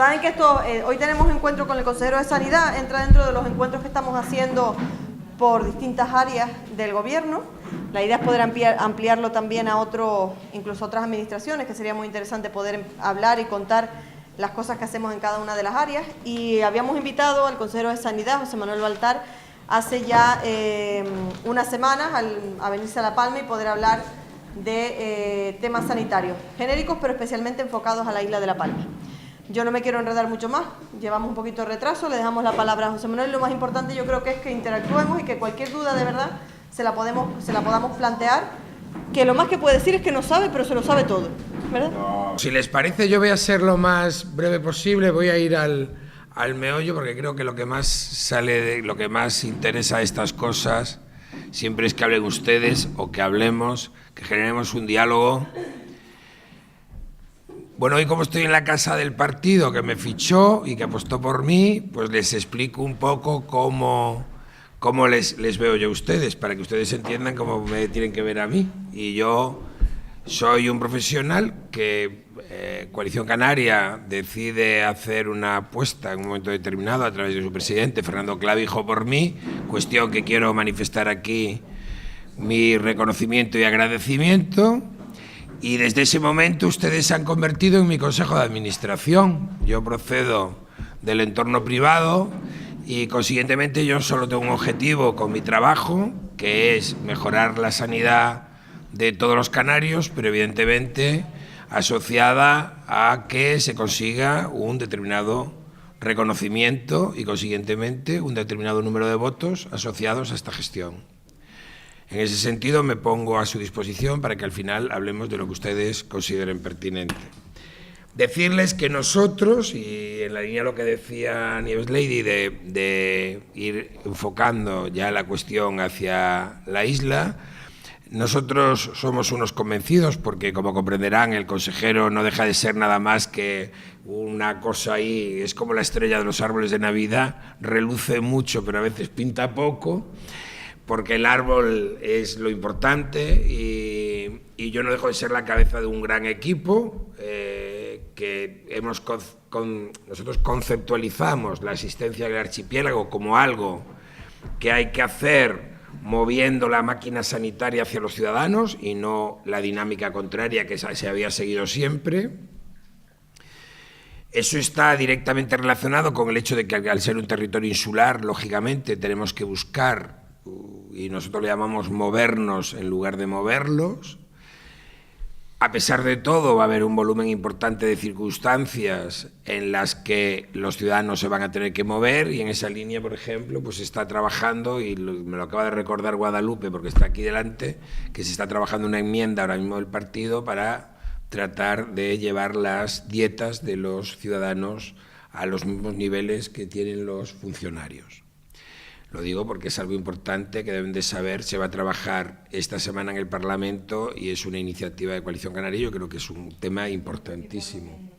Saben que hoy tenemos encuentro con el consejero de Sanidad, entra dentro de los encuentros que estamos haciendo por distintas áreas del gobierno. La idea es poder ampliarlo también a incluso a otras administraciones, que sería muy interesante poder hablar y contar las cosas que hacemos en cada una de las áreas. Y habíamos invitado al consejero de Sanidad, José Manuel Baltar, hace ya unas semanas a venirse a La Palma y poder hablar de temas sanitarios genéricos, pero especialmente enfocados a la isla de La Palma. Yo no me quiero enredar mucho más, llevamos un poquito de retraso, le dejamos la palabra a José Manuel. Lo más importante yo creo que es que interactuemos y que cualquier duda de verdad se la podamos plantear, que lo más que puede decir es que no sabe, pero se lo sabe todo, ¿verdad? No. Si les parece, yo voy a ser lo más breve posible, voy a ir al meollo, porque creo que lo que más lo que más interesa de estas cosas siempre es que hablen ustedes o que hablemos, que generemos un diálogo. Bueno, hoy como estoy en la casa del partido que me fichó y que apostó por mí, pues les explico un poco cómo les veo yo a ustedes, para que ustedes entiendan cómo me tienen que ver a mí. Y yo soy un profesional que Coalición Canaria decide hacer una apuesta en un momento determinado a través de su presidente, Fernando Clavijo, por mí, cuestión que quiero manifestar aquí mi reconocimiento y agradecimiento. Y desde ese momento ustedes se han convertido en mi consejo de administración. Yo procedo del entorno privado y consiguientemente yo solo tengo un objetivo con mi trabajo, que es mejorar la sanidad de todos los canarios, pero evidentemente asociada a que se consiga un determinado reconocimiento y consiguientemente un determinado número de votos asociados a esta gestión. En ese sentido me pongo a su disposición para que al final hablemos de lo que ustedes consideren pertinente. Decirles que nosotros, y en la línea de lo que decía Nieves Lady, de ir enfocando ya la cuestión hacia la isla, nosotros somos unos convencidos, porque como comprenderán, el consejero no deja de ser nada más que una cosa ahí, es como la estrella de los árboles de Navidad, reluce mucho pero a veces pinta poco, porque el árbol es lo importante y yo no dejo de ser la cabeza de un gran equipo que nosotros conceptualizamos la existencia del archipiélago como algo que hay que hacer moviendo la máquina sanitaria hacia los ciudadanos y no la dinámica contraria que se había seguido siempre. Eso está directamente relacionado con el hecho de que al ser un territorio insular, lógicamente tenemos que buscar, y nosotros le llamamos movernos en lugar de moverlos. A pesar de todo, va a haber un volumen importante de circunstancias en las que los ciudadanos se van a tener que mover y en esa línea, por ejemplo, pues se está trabajando, y me lo acaba de recordar Guadalupe porque está aquí delante, que se está trabajando una enmienda ahora mismo del partido para tratar de llevar las dietas de los ciudadanos a los mismos niveles que tienen los funcionarios. Lo digo porque es algo importante que deben de saber. Se va a trabajar esta semana en el Parlamento y es una iniciativa de Coalición Canaria. Yo creo que es un tema importantísimo.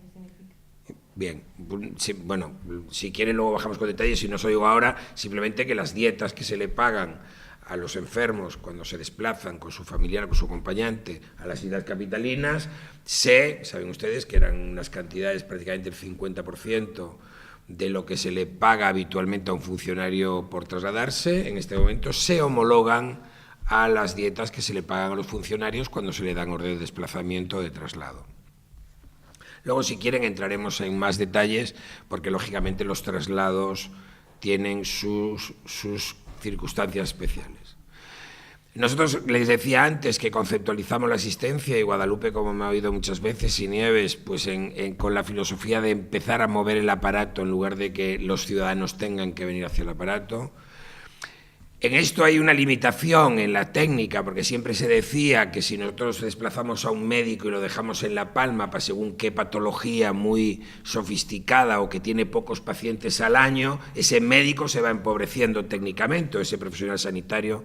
Bien, bueno, si quieren luego bajamos con detalles, si no os oigo ahora, simplemente que las dietas que se le pagan a los enfermos cuando se desplazan con su familiar o con su acompañante a las islas capitalinas, saben ustedes que eran unas cantidades prácticamente el 50% de lo que se le paga habitualmente a un funcionario por trasladarse, en este momento se homologan a las dietas que se le pagan a los funcionarios cuando se le dan orden de desplazamiento o de traslado. Luego, si quieren, entraremos en más detalles, porque lógicamente los traslados tienen sus circunstancias especiales. Nosotros les decía antes que conceptualizamos la asistencia, y Guadalupe, como me ha oído muchas veces, y Nieves, pues con la filosofía de empezar a mover el aparato en lugar de que los ciudadanos tengan que venir hacia el aparato. En esto hay una limitación en la técnica, porque siempre se decía que si nosotros desplazamos a un médico y lo dejamos en La Palma para según qué patología muy sofisticada o que tiene pocos pacientes al año, ese médico se va empobreciendo técnicamente, o ese profesional sanitario.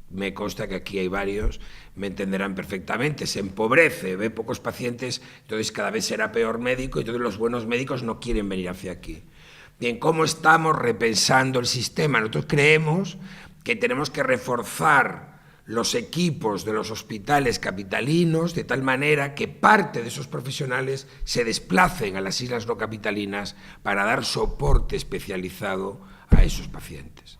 Me consta que aquí hay varios, me entenderán perfectamente, se empobrece, ve pocos pacientes, entonces cada vez será peor médico y entonces los buenos médicos no quieren venir hacia aquí. Bien, ¿cómo estamos repensando el sistema? Nosotros creemos que tenemos que reforzar los equipos de los hospitales capitalinos, de tal manera que parte de esos profesionales se desplacen a las islas no capitalinas para dar soporte especializado a esos pacientes.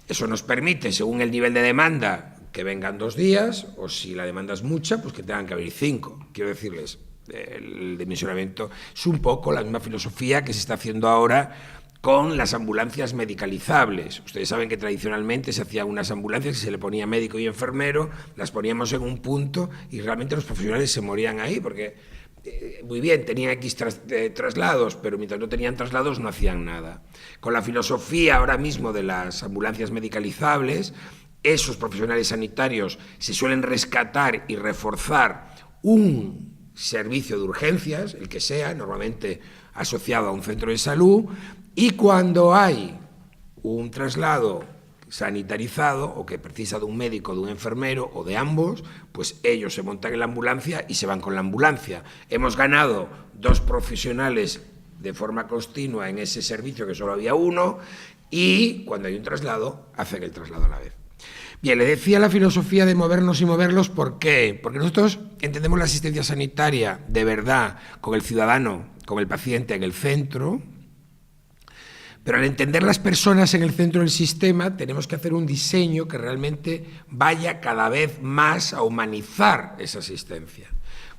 Eso nos permite, según el nivel de demanda, que vengan 2 días, o si la demanda es mucha, pues que tengan que venir 5. Quiero decirles, el dimensionamiento es un poco la misma filosofía que se está haciendo ahora con las ambulancias medicalizables. Ustedes saben que tradicionalmente se hacían unas ambulancias que se le ponía médico y enfermero, las poníamos en un punto y realmente los profesionales se morían ahí porque, muy bien, tenían X traslados, pero mientras no tenían traslados no hacían nada. Con la filosofía ahora mismo de las ambulancias medicalizables, esos profesionales sanitarios se suelen rescatar y reforzar un servicio de urgencias, el que sea, normalmente asociado a un centro de salud, y cuando hay un traslado sanitarizado o que precisa de un médico, de un enfermero o de ambos, pues ellos se montan en la ambulancia y se van con la ambulancia. Hemos ganado 2 profesionales de forma continua en ese servicio, que solo había uno, y cuando hay un traslado, hacen el traslado a la vez. Bien, le decía la filosofía de movernos y moverlos, ¿por qué? Porque nosotros entendemos la asistencia sanitaria de verdad con el ciudadano, con el paciente en el centro, pero al entender las personas en el centro del sistema tenemos que hacer un diseño que realmente vaya cada vez más a humanizar esa asistencia.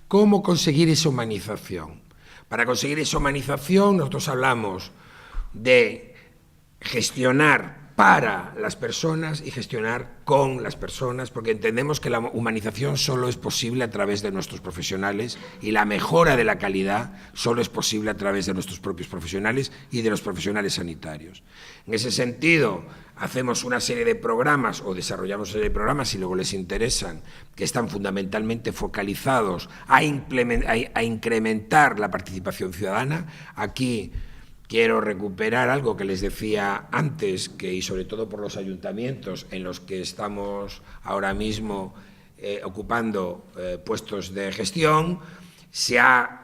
¿Cómo conseguir esa humanización? Para conseguir esa humanización nosotros hablamos de gestionar para las personas y gestionar con las personas, porque entendemos que la humanización solo es posible a través de nuestros profesionales y la mejora de la calidad solo es posible a través de nuestros propios profesionales y de los profesionales sanitarios. En ese sentido, hacemos una serie de programas o desarrollamos una serie de programas, si luego les interesan, que están fundamentalmente focalizados a incrementar la participación ciudadana. Aquí quiero recuperar algo que les decía antes, y sobre todo por los ayuntamientos en los que estamos ahora mismo ocupando puestos de gestión. Se ha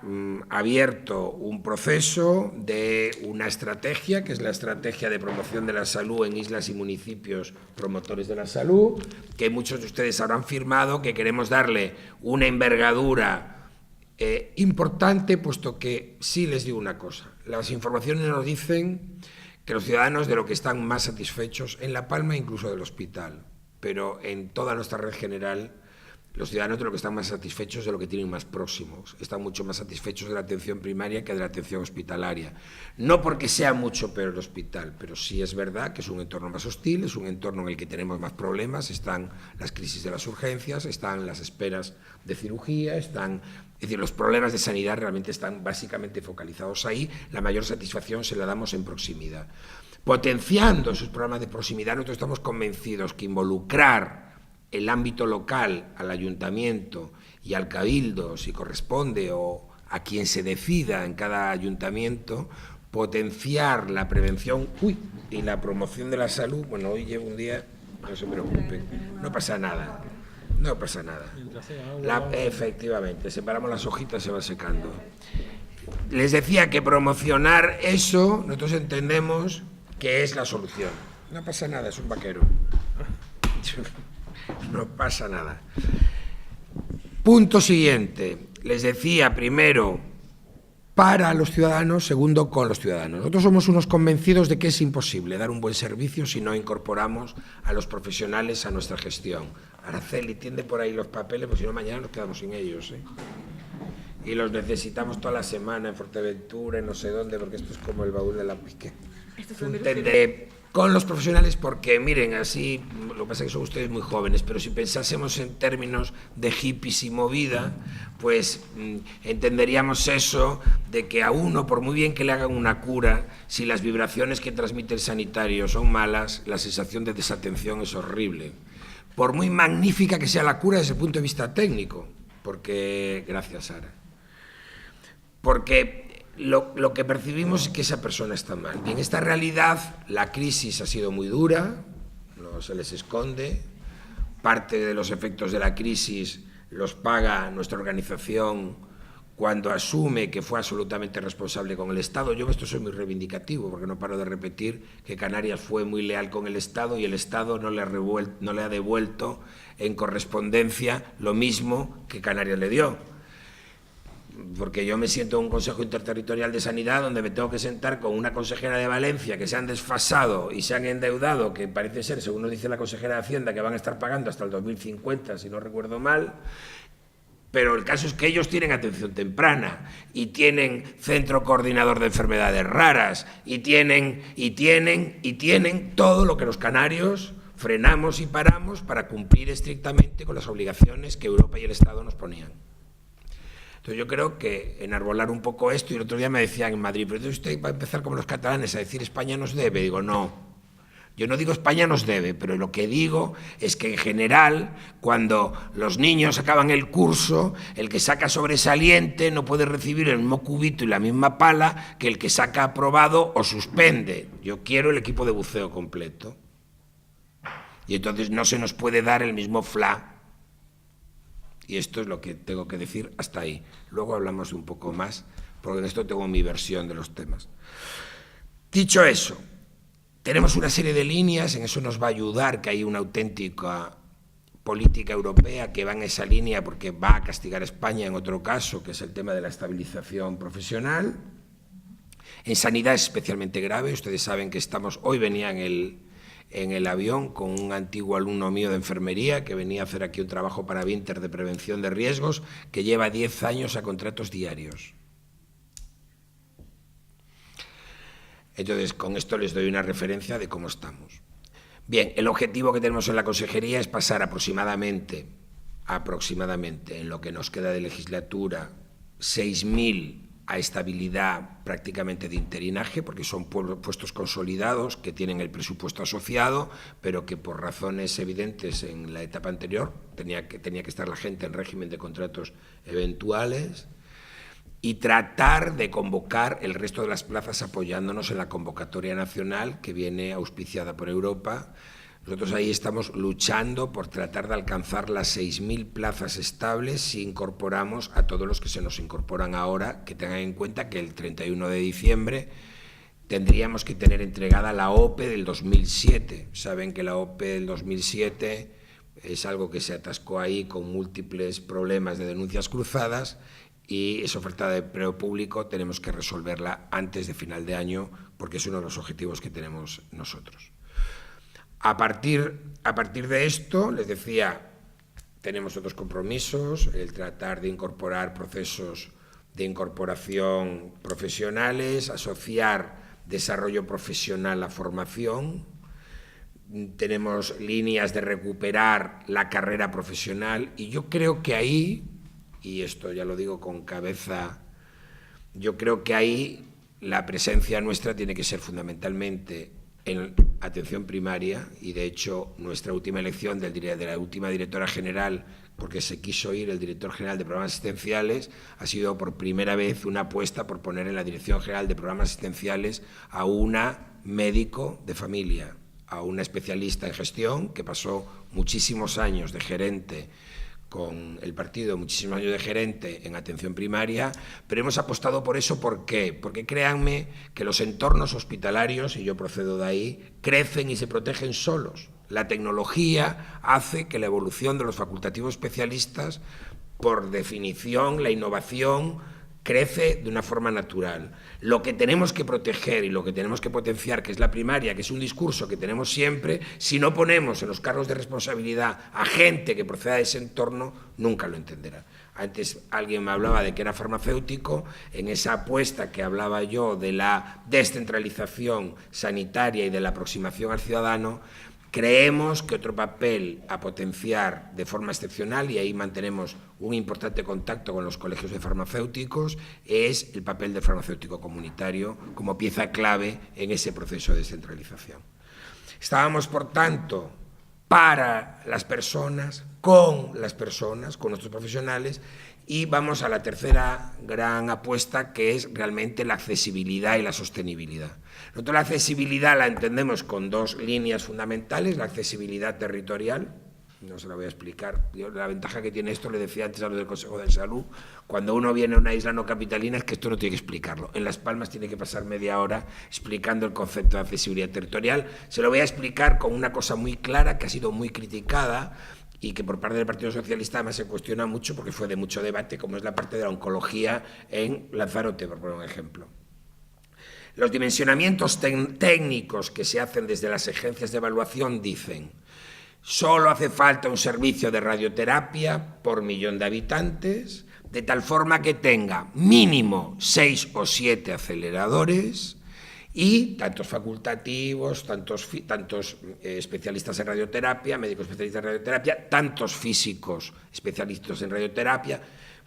abierto un proceso de una estrategia, que es la estrategia de promoción de la salud en islas y municipios promotores de la salud, que muchos de ustedes habrán firmado, que queremos darle una envergadura importante, puesto que sí les digo una cosa, las informaciones nos dicen que los ciudadanos de lo que están más satisfechos, en La Palma incluso del hospital, pero en toda nuestra red general, los ciudadanos de lo que están más satisfechos de lo que tienen más próximos, están mucho más satisfechos de la atención primaria que de la atención hospitalaria. No porque sea mucho peor el hospital, pero sí es verdad que es un entorno más hostil, es un entorno en el que tenemos más problemas, están las crisis de las urgencias, están las esperas de cirugía, es decir, los problemas de sanidad realmente están básicamente focalizados ahí, la mayor satisfacción se la damos en proximidad. Potenciando esos programas de proximidad, nosotros estamos convencidos que involucrar el ámbito local, al ayuntamiento y al cabildo, si corresponde, o a quien se decida en cada ayuntamiento, potenciar la prevención y la promoción de la salud. Bueno, hoy llevo un día, no se preocupen, no pasa nada. No pasa nada. Efectivamente, separamos las hojitas, se va secando. Les decía que promocionar eso, nosotros entendemos que es la solución. No pasa nada, es un vaquero. No pasa nada. Punto siguiente. Les decía, primero, para los ciudadanos, segundo, con los ciudadanos. Nosotros somos unos convencidos de que es imposible dar un buen servicio si no incorporamos a los profesionales a nuestra gestión. Araceli, tiende por ahí los papeles, porque si no mañana nos quedamos sin ellos, Y los necesitamos toda la semana en Fuerteventura, en no sé dónde, porque esto es como el baúl de la pique. Con los profesionales, porque miren, así, lo que pasa es que son ustedes muy jóvenes, pero si pensásemos en términos de hippies y movida, pues entenderíamos eso de que a uno, por muy bien que le hagan una cura, si las vibraciones que transmite el sanitario son malas, la sensación de desatención es horrible. Por muy magnífica que sea la cura desde el punto de vista técnico, porque, gracias Sara, porque lo que percibimos es que esa persona está mal. Y en esta realidad la crisis ha sido muy dura, no se les esconde, parte de los efectos de la crisis los paga nuestra organización cuando asume que fue absolutamente responsable con el Estado. Yo en esto soy muy reivindicativo, porque no paro de repetir que Canarias fue muy leal con el Estado y el Estado no le ha devuelto en correspondencia lo mismo que Canarias le dio. Porque yo me siento en un Consejo Interterritorial de Sanidad donde me tengo que sentar con una consejera de Valencia que se han desfasado y se han endeudado, que parece ser, según nos dice la consejera de Hacienda, que van a estar pagando hasta el 2050, si no recuerdo mal. Pero el caso es que ellos tienen atención temprana y tienen centro coordinador de enfermedades raras y tienen todo lo que los canarios frenamos y paramos para cumplir estrictamente con las obligaciones que Europa y el Estado nos ponían. Entonces yo creo que enarbolar un poco esto, y el otro día me decían en Madrid, pero usted va a empezar como los catalanes a decir España nos debe. Digo, no. Yo no digo España nos debe, pero lo que digo es que en general, cuando los niños acaban el curso, el que saca sobresaliente no puede recibir el mismo cubito y la misma pala que el que saca aprobado o suspende. Yo quiero el equipo de buceo completo. Y entonces no se nos puede dar el mismo FLA. Y esto es lo que tengo que decir hasta ahí. Luego hablamos un poco más, porque en esto tengo mi versión de los temas. Dicho eso, tenemos una serie de líneas, en eso nos va a ayudar que hay una auténtica política europea que va en esa línea porque va a castigar a España en otro caso, que es el tema de la estabilización profesional. En sanidad es especialmente grave. Ustedes saben que hoy venía en el avión con un antiguo alumno mío de enfermería que venía a hacer aquí un trabajo para Vinter de prevención de riesgos, que lleva 10 años a contratos diarios. Entonces, con esto les doy una referencia de cómo estamos. Bien, el objetivo que tenemos en la consejería es pasar aproximadamente, en lo que nos queda de legislatura, 6.000 a estabilidad prácticamente de interinaje, porque son puestos consolidados que tienen el presupuesto asociado, pero que por razones evidentes en la etapa anterior tenía que estar la gente en régimen de contratos eventuales, y tratar de convocar el resto de las plazas apoyándonos en la convocatoria nacional que viene auspiciada por Europa. Nosotros ahí estamos luchando por tratar de alcanzar las 6.000 plazas estables si incorporamos a todos los que se nos incorporan ahora, que tengan en cuenta que el 31 de diciembre tendríamos que tener entregada la OPE del 2007. Saben que la OPE del 2007 es algo que se atascó ahí con múltiples problemas de denuncias cruzadas, y esa oferta de empleo público tenemos que resolverla antes de final de año porque es uno de los objetivos que tenemos nosotros. A partir de esto, les decía, tenemos otros compromisos, el tratar de incorporar procesos de incorporación profesionales, asociar desarrollo profesional a formación. Tenemos líneas de recuperar la carrera profesional y yo creo que ahí, y esto ya lo digo con cabeza, yo creo que ahí la presencia nuestra tiene que ser fundamentalmente en atención primaria, y de hecho nuestra última elección de la última directora general, porque se quiso ir el director general de programas asistenciales, ha sido por primera vez una apuesta por poner en la dirección general de programas asistenciales a una médico de familia, a una especialista en gestión que pasó muchísimos años de gerente con el partido, muchísimos años de gerente en atención primaria, pero hemos apostado por eso. ¿Por qué? Porque créanme que los entornos hospitalarios, y yo procedo de ahí, crecen y se protegen solos. La tecnología hace que la evolución de los facultativos especialistas, por definición, la innovación crece de una forma natural. Lo que tenemos que proteger y lo que tenemos que potenciar, que es la primaria, que es un discurso que tenemos siempre, si no ponemos en los cargos de responsabilidad a gente que proceda de ese entorno, nunca lo entenderá. Antes alguien me hablaba de que era farmacéutico. En esa apuesta que hablaba yo de la descentralización sanitaria y de la aproximación al ciudadano, creemos que otro papel a potenciar de forma excepcional, y ahí mantenemos un importante contacto con los colegios de farmacéuticos, es el papel del farmacéutico comunitario como pieza clave en ese proceso de descentralización. Estábamos, por tanto, para las personas, con nuestros profesionales, y vamos a la tercera gran apuesta, que es realmente la accesibilidad y la sostenibilidad. Nosotros la accesibilidad la entendemos con dos líneas fundamentales: la accesibilidad territorial, No se la voy a explicar. La ventaja que tiene esto, le decía antes a lo del Consejo de Salud, cuando uno viene a una isla no capitalina es que esto no tiene que explicarlo. En Las Palmas tiene que pasar media hora explicando el concepto de accesibilidad territorial. Se lo voy a explicar con una cosa muy clara que ha sido muy criticada y que por parte del Partido Socialista además se cuestiona mucho porque fue de mucho debate, como es la parte de la oncología en Lanzarote, por poner un ejemplo. Los dimensionamientos técnicos que se hacen desde las agencias de evaluación dicen: solo hace falta un servicio de radioterapia por 1.000.000 de habitantes, de tal forma que tenga mínimo 6 o 7 aceleradores y tantos facultativos, tantos especialistas en radioterapia, médicos especialistas en radioterapia, tantos físicos especialistas en radioterapia.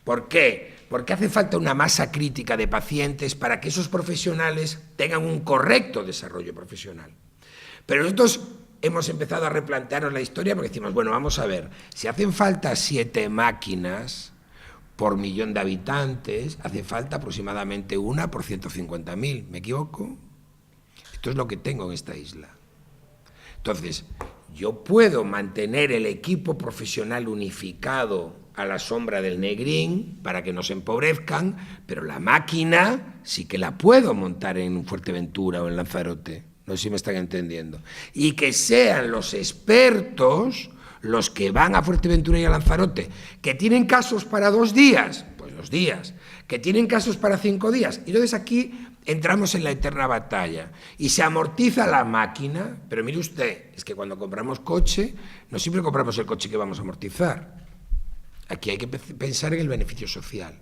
¿Por qué? Porque hace falta una masa crítica de pacientes para que esos profesionales tengan un correcto desarrollo profesional. Pero nosotros hemos empezado a replantearnos la historia porque decimos, bueno, vamos a ver, si hacen falta 7 máquinas por 1.000.000 de habitantes, hace falta aproximadamente una por 150.000, ¿me equivoco? Esto es lo que tengo en esta isla. Entonces, yo puedo mantener el equipo profesional unificado a la sombra del Negrín para que no se empobrezcan, pero la máquina sí que la puedo montar en Fuerteventura o en Lanzarote. No sé si me están entendiendo. Y que sean los expertos los que van a Fuerteventura y a Lanzarote, que tienen casos para 2 días, pues 2 días, que tienen casos para 5 días. Y entonces aquí entramos en la eterna batalla y se amortiza la máquina, pero mire usted, es que cuando compramos coche, no siempre compramos el coche que vamos a amortizar. Aquí hay que pensar en el beneficio social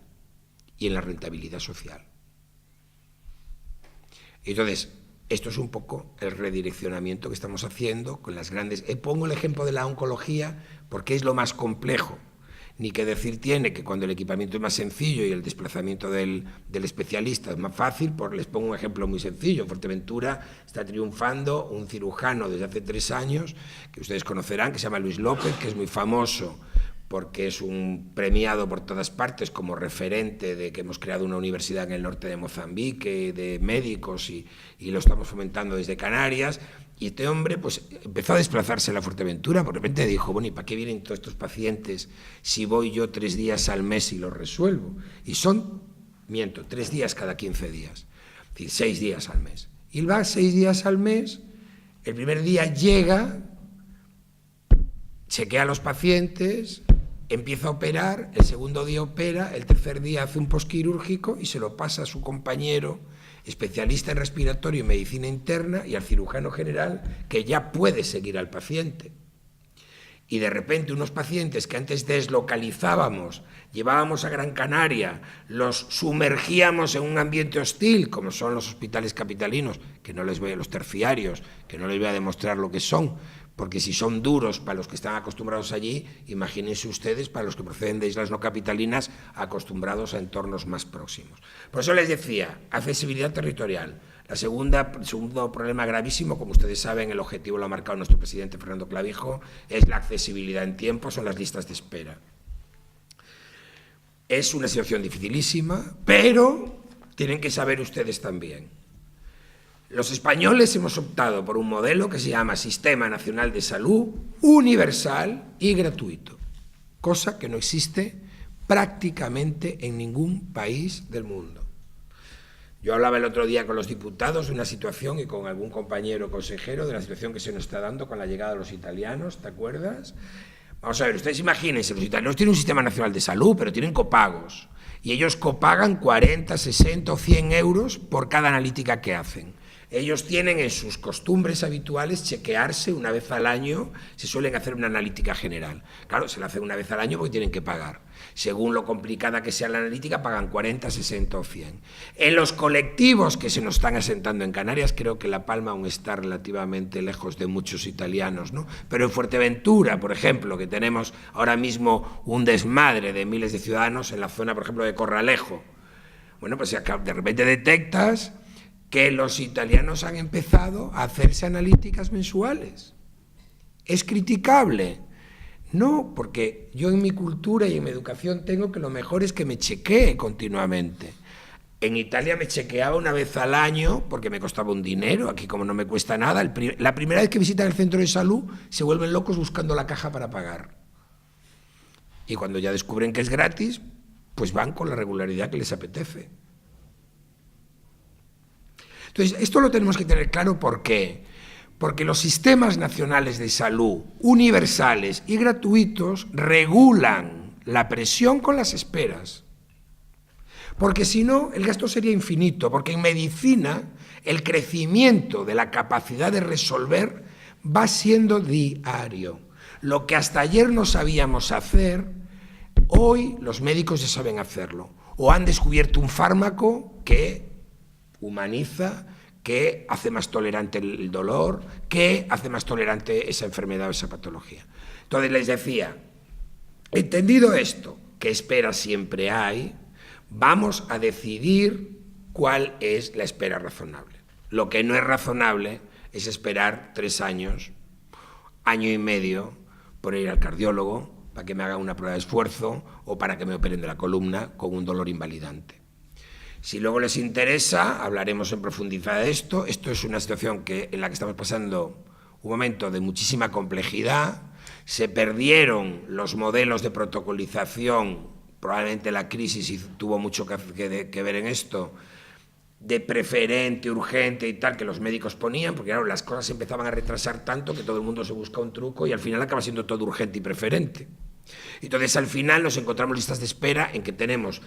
y en la rentabilidad social. Entonces, esto es un poco el redireccionamiento que estamos haciendo con las grandes... Pongo el ejemplo de la oncología porque es lo más complejo. Ni que decir tiene que cuando el equipamiento es más sencillo y el desplazamiento del especialista es más fácil, pues les pongo un ejemplo muy sencillo. En Fuerteventura está triunfando un cirujano desde hace 3 años, que ustedes conocerán, que se llama Luis López, que es muy famoso porque es un premiado por todas partes como referente de que hemos creado una universidad en el norte de Mozambique, de médicos, y lo estamos fomentando desde Canarias. Y este hombre pues empezó a desplazarse a la Fuerteventura, por repente dijo, bueno, ¿y para qué vienen todos estos pacientes si voy yo 3 días al mes y los resuelvo? Y son, 3 días cada 15 días, es decir, 6 días al mes. Y él va 6 días al mes, el primer día llega, chequea a los pacientes, empieza a operar, el segundo día opera, el tercer día hace un posquirúrgico y se lo pasa a su compañero especialista en respiratorio y medicina interna y al cirujano general, que ya puede seguir al paciente. Y de repente unos pacientes que antes deslocalizábamos, llevábamos a Gran Canaria, los sumergíamos en un ambiente hostil, como son los hospitales capitalinos, que no les voy a los terciarios, que no les voy a demostrar lo que son, porque si son duros para los que están acostumbrados allí, imagínense ustedes para los que proceden de islas no capitalinas acostumbrados a entornos más próximos. Por eso les decía, accesibilidad territorial. El segundo problema gravísimo, como ustedes saben, el objetivo lo ha marcado nuestro presidente Fernando Clavijo, es la accesibilidad en tiempo, son las listas de espera. Es una situación dificilísima, pero tienen que saber ustedes también. Los españoles hemos optado por un modelo que se llama Sistema Nacional de Salud universal y gratuito, cosa que no existe prácticamente en ningún país del mundo. Yo hablaba el otro día con los diputados de una situación y con algún compañero consejero de la situación que se nos está dando con la llegada de los italianos, ¿te acuerdas? Vamos a ver, ustedes imagínense, los italianos tienen un sistema nacional de salud, pero tienen copagos, y ellos copagan 40, 60 o 100 euros por cada analítica que hacen. Ellos tienen en sus costumbres habituales chequearse una vez al año, se suelen hacer una analítica general. Claro, se la hacen una vez al año porque tienen que pagar. Según lo complicada que sea la analítica, pagan 40, 60 o 100. En los colectivos que se nos están asentando en Canarias, creo que La Palma aún está relativamente lejos de muchos italianos, ¿no? Pero en Fuerteventura, por ejemplo, que tenemos ahora mismo un desmadre de miles de ciudadanos en la zona, por ejemplo, de Corralejo, bueno, pues de repente detectas que los italianos han empezado a hacerse analíticas mensuales. ¿Es criticable? No, porque yo en mi cultura y en mi educación tengo que lo mejor es que me chequee continuamente. En Italia me chequeaba una vez al año porque me costaba un dinero, aquí como no me cuesta nada, la primera vez que visitan el centro de salud se vuelven locos buscando la caja para pagar. Y cuando ya descubren que es gratis, pues van con la regularidad que les apetece. Entonces, esto lo tenemos que tener claro. ¿Por qué? Porque los sistemas nacionales de salud universales y gratuitos regulan la presión con las esperas. Porque si no, el gasto sería infinito, porque en medicina el crecimiento de la capacidad de resolver va siendo diario. Lo que hasta ayer no sabíamos hacer, hoy los médicos ya saben hacerlo. O han descubierto un fármaco que humaniza, que hace más tolerante el dolor, que hace más tolerante esa enfermedad o esa patología. Entonces les decía, entendido esto, que espera siempre hay, vamos a decidir cuál es la espera razonable. Lo que no es razonable es esperar 3 años, año y medio, por ir al cardiólogo, para que me haga una prueba de esfuerzo o para que me operen de la columna con un dolor invalidante. Si luego les interesa, hablaremos en profundidad de esto. Esto es una situación en la que estamos pasando un momento de muchísima complejidad. Se perdieron los modelos de protocolización, probablemente la crisis tuvo mucho que ver en esto, de preferente, urgente y tal, que los médicos ponían, porque claro, las cosas empezaban a retrasar tanto que todo el mundo se busca un truco y al final acaba siendo todo urgente y preferente. Entonces, al final nos encontramos listas de espera en que tenemos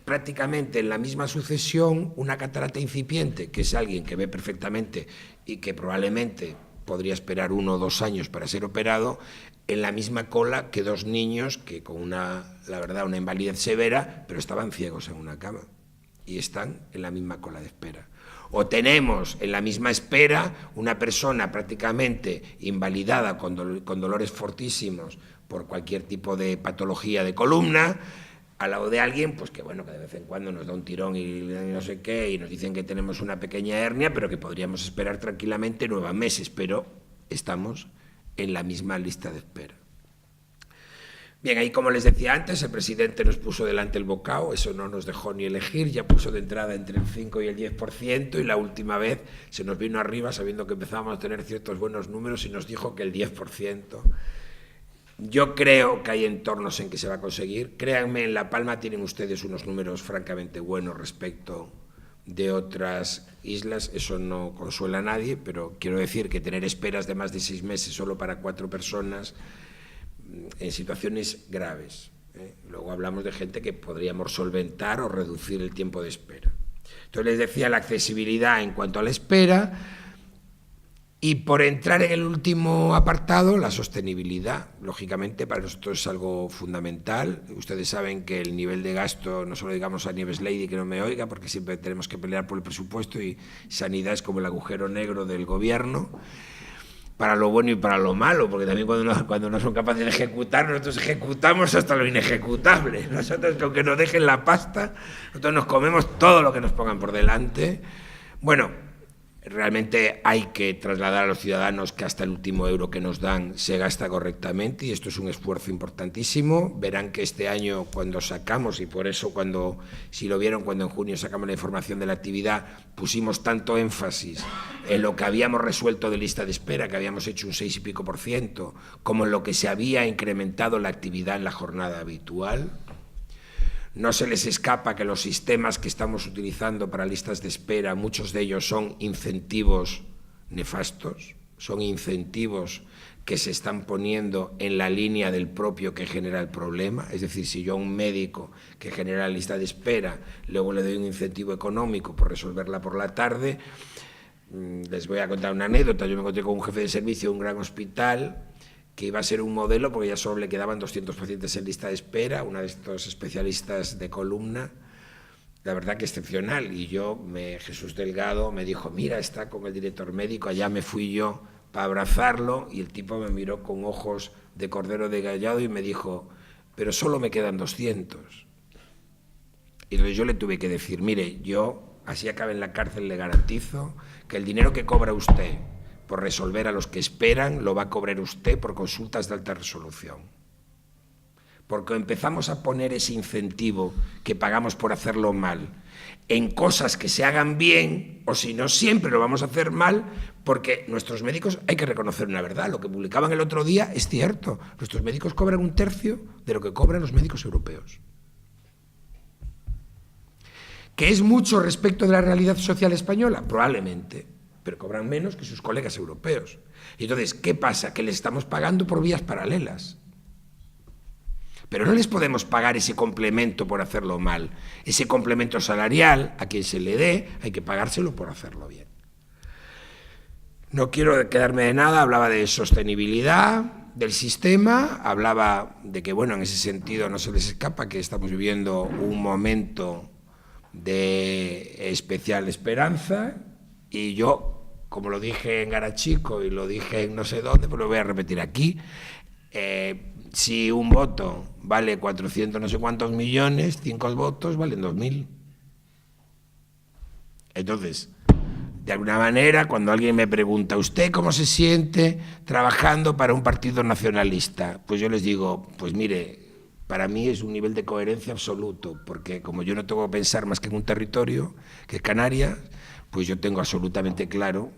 prácticamente en la misma sucesión una catarata incipiente, que es alguien que ve perfectamente y que probablemente podría esperar 1 o 2 años para ser operado, en la misma cola que 2 niños que con la verdad, una invalidez severa, pero estaban ciegos en una cama y están en la misma cola de espera. O tenemos en la misma espera una persona prácticamente invalidada con dolores fortísimos por cualquier tipo de patología de columna, al lado de alguien pues que bueno, que de vez en cuando nos da un tirón y no sé qué, y nos dicen que tenemos una pequeña hernia, pero que podríamos esperar tranquilamente 9 meses, pero estamos en la misma lista de espera. Bien, ahí como les decía antes, el presidente nos puso delante el bocado, eso no nos dejó ni elegir, ya puso de entrada entre el 5 y el 10%, y la última vez se nos vino arriba sabiendo que empezábamos a tener ciertos buenos números y nos dijo que el 10%. Yo creo que hay entornos en que se va a conseguir. Créanme, en La Palma tienen ustedes unos números francamente buenos respecto de otras islas. Eso no consuela a nadie, pero quiero decir que tener esperas de más de 6 meses solo para 4 personas en situaciones graves. Luego hablamos de gente que podríamos solventar o reducir el tiempo de espera. Entonces les decía la accesibilidad en cuanto a la espera. Y por entrar en el último apartado, la sostenibilidad. Lógicamente, para nosotros es algo fundamental. Ustedes saben que el nivel de gasto, no solo digamos a Nieves Lady, que no me oiga, porque siempre tenemos que pelear por el presupuesto y sanidad es como el agujero negro del gobierno, para lo bueno y para lo malo, porque también cuando no son capaces de ejecutar, nosotros ejecutamos hasta lo inejecutable. Nosotros, que aunque nos dejen la pasta, nosotros nos comemos todo lo que nos pongan por delante. Bueno, realmente hay que trasladar a los ciudadanos que hasta el último euro que nos dan se gasta correctamente, y esto es un esfuerzo importantísimo. Verán que este año, cuando sacamos, y por eso si lo vieron, cuando en junio sacamos la información de la actividad, pusimos tanto énfasis en lo que habíamos resuelto de lista de espera, que habíamos hecho un 6 y pico %, como en lo que se había incrementado la actividad en la jornada habitual. No se les escapa que los sistemas que estamos utilizando para listas de espera, muchos de ellos son incentivos nefastos, son incentivos que se están poniendo en la línea del propio que genera el problema. Es decir, si yo a un médico que genera la lista de espera luego le doy un incentivo económico por resolverla por la tarde, les voy a contar una anécdota. Yo me encontré con un jefe de servicio de un gran hospital que iba a ser un modelo porque ya solo le quedaban 200 pacientes en lista de espera, una de estos especialistas de columna, la verdad que excepcional. Y Jesús Delgado me dijo, mira, está con el director médico. Allá me fui yo para abrazarlo y el tipo me miró con ojos de cordero degallado y me dijo, pero solo me quedan 200. Y entonces yo le tuve que decir, mire, yo, así acabe en la cárcel, le garantizo que el dinero que cobra usted por resolver a los que esperan, lo va a cobrar usted por consultas de alta resolución. porque empezamos a poner ese incentivo que pagamos por hacerlo mal en cosas que se hagan bien, o si no, siempre lo vamos a hacer mal, porque nuestros médicos, hay que reconocer una verdad, lo que publicaban el otro día es cierto, nuestros médicos cobran 1/3 de lo que cobran los médicos europeos. ¿Que es mucho respecto de la realidad social española? Probablemente, pero cobran menos que sus colegas europeos. Y entonces, ¿qué pasa? Que les estamos pagando por vías paralelas. Pero no les podemos pagar ese complemento por hacerlo mal. Ese complemento salarial, a quien se le dé, hay que pagárselo por hacerlo bien. No quiero quedarme de nada, hablaba de sostenibilidad del sistema, hablaba de que, bueno, en ese sentido no se les escapa que estamos viviendo un momento de especial esperanza, y yo, como lo dije en Garachico y lo dije en no sé dónde, pues lo voy a repetir aquí. Si un voto vale 400 no sé cuántos millones, 5 votos valen 2.000. Entonces, de alguna manera, cuando alguien me pregunta, ¿usted cómo se siente trabajando para un partido nacionalista? Pues yo les digo, pues mire, para mí es un nivel de coherencia absoluto, porque como yo no tengo que pensar más que en un territorio, que es Canarias, pues yo tengo absolutamente claro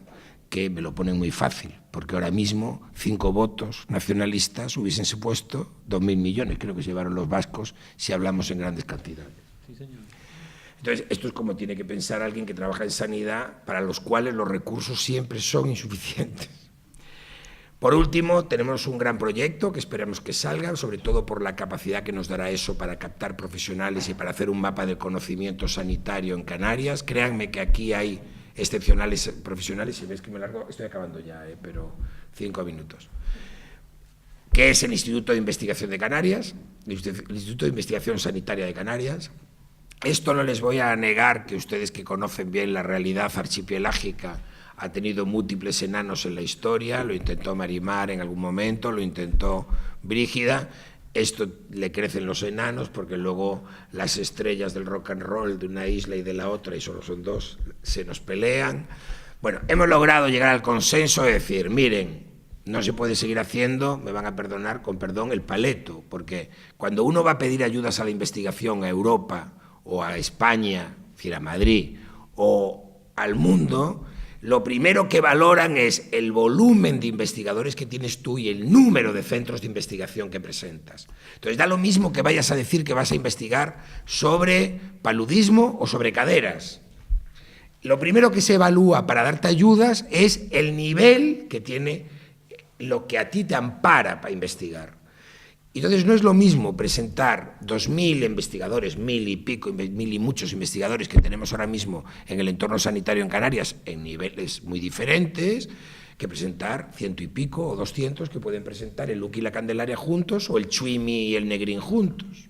que me lo ponen muy fácil, porque ahora mismo 5 votos nacionalistas hubiesen supuesto 2.000 millones, creo que se llevaron los vascos si hablamos en grandes cantidades. Sí, señor. Entonces, esto es como tiene que pensar alguien que trabaja en sanidad, para los cuales los recursos siempre son insuficientes. Por último, tenemos un gran proyecto que esperamos que salga, sobre todo por la capacidad que nos dará eso para captar profesionales y para hacer un mapa del conocimiento sanitario en Canarias. Créanme que aquí hay excepcionales profesionales, si ves que me largo, estoy acabando ya, pero 5 minutos, que es el Instituto de Investigación de Canarias, el Instituto de Investigación Sanitaria de Canarias. Esto no les voy a negar que ustedes que conocen bien la realidad archipelágica ha tenido múltiples enanos en la historia, lo intentó Marimar en algún momento, lo intentó Brígida. Esto le crecen los enanos porque luego las estrellas del rock and roll de una isla y de la otra, y solo son 2, se nos pelean. Bueno, hemos logrado llegar al consenso de decir, miren, no se puede seguir haciendo, me van a perdonar, con perdón, el paleto, porque cuando uno va a pedir ayudas a la investigación a Europa o a España, es decir, a Madrid, o al mundo, lo primero que valoran es el volumen de investigadores que tienes tú y el número de centros de investigación que presentas. Entonces, da lo mismo que vayas a decir que vas a investigar sobre paludismo o sobre caderas. Lo primero que se evalúa para darte ayudas es el nivel que tiene lo que a ti te ampara para investigar. Entonces, no es lo mismo presentar 2.000 investigadores, 1.000 y pico, 1.000 y muchos investigadores que tenemos ahora mismo en el entorno sanitario en Canarias en niveles muy diferentes, que presentar 100 y pico o 200 que pueden presentar el Luque y la Candelaria juntos o el Chuimi y el Negrín juntos.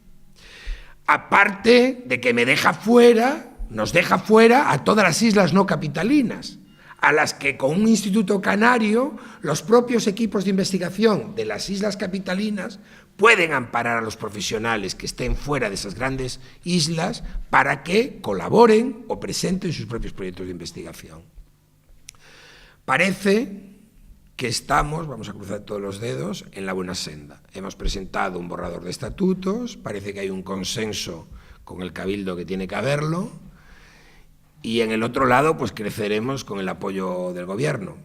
Aparte de que nos deja fuera a todas las islas no capitalinas, a las que con un instituto canario los propios equipos de investigación de las islas capitalinas pueden amparar a los profesionales que estén fuera de esas grandes islas para que colaboren o presenten sus propios proyectos de investigación. Parece que estamos, vamos a cruzar todos los dedos, en la buena senda. Hemos presentado un borrador de estatutos, parece que hay un consenso con el Cabildo que tiene que haberlo, y en el otro lado pues creceremos con el apoyo del Gobierno.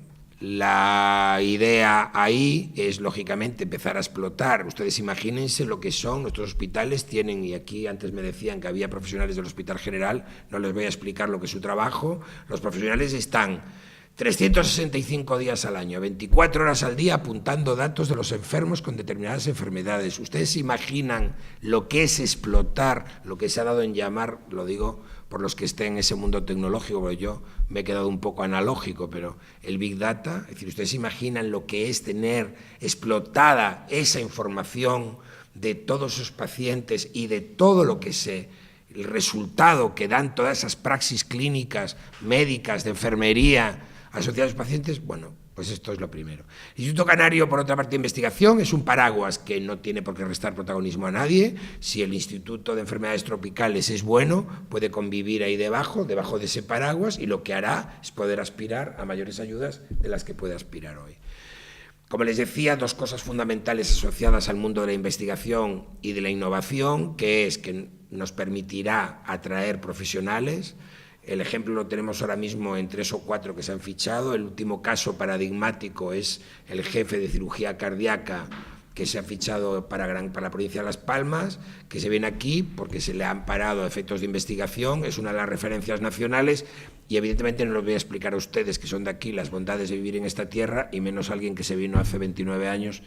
La idea ahí es, lógicamente, empezar a explotar. Ustedes imagínense lo que son nuestros hospitales, tienen, y aquí antes me decían que había profesionales del Hospital General, no les voy a explicar lo que es su trabajo. Los profesionales están 365 días al año, 24 horas al día apuntando datos de los enfermos con determinadas enfermedades. ¿Ustedes se imaginan lo que es explotar, lo que se ha dado en llamar, lo digo por los que estén en ese mundo tecnológico, porque yo me he quedado un poco analógico, pero el Big Data, es decir, ustedes se imaginan lo que es tener explotada esa información de todos esos pacientes y de todo lo que el resultado que dan todas esas praxis clínicas, médicas, de enfermería, asociados a los pacientes. Bueno, pues esto es lo primero. El Instituto Canario, por otra parte, de investigación, es un paraguas que no tiene por qué restar protagonismo a nadie. Si el Instituto de Enfermedades Tropicales es bueno, puede convivir ahí debajo de ese paraguas, y lo que hará es poder aspirar a mayores ayudas de las que puede aspirar hoy. Como les decía, dos cosas fundamentales asociadas al mundo de la investigación y de la innovación, que es que nos permitirá atraer profesionales. El ejemplo lo tenemos ahora mismo en 3 o 4 que se han fichado. El último caso paradigmático es el jefe de cirugía cardíaca que se ha fichado para la provincia de Las Palmas, que se viene aquí porque se le han parado efectos de investigación, es una de las referencias nacionales y evidentemente no les voy a explicar a ustedes que son de aquí las bondades de vivir en esta tierra y menos alguien que se vino hace 29 años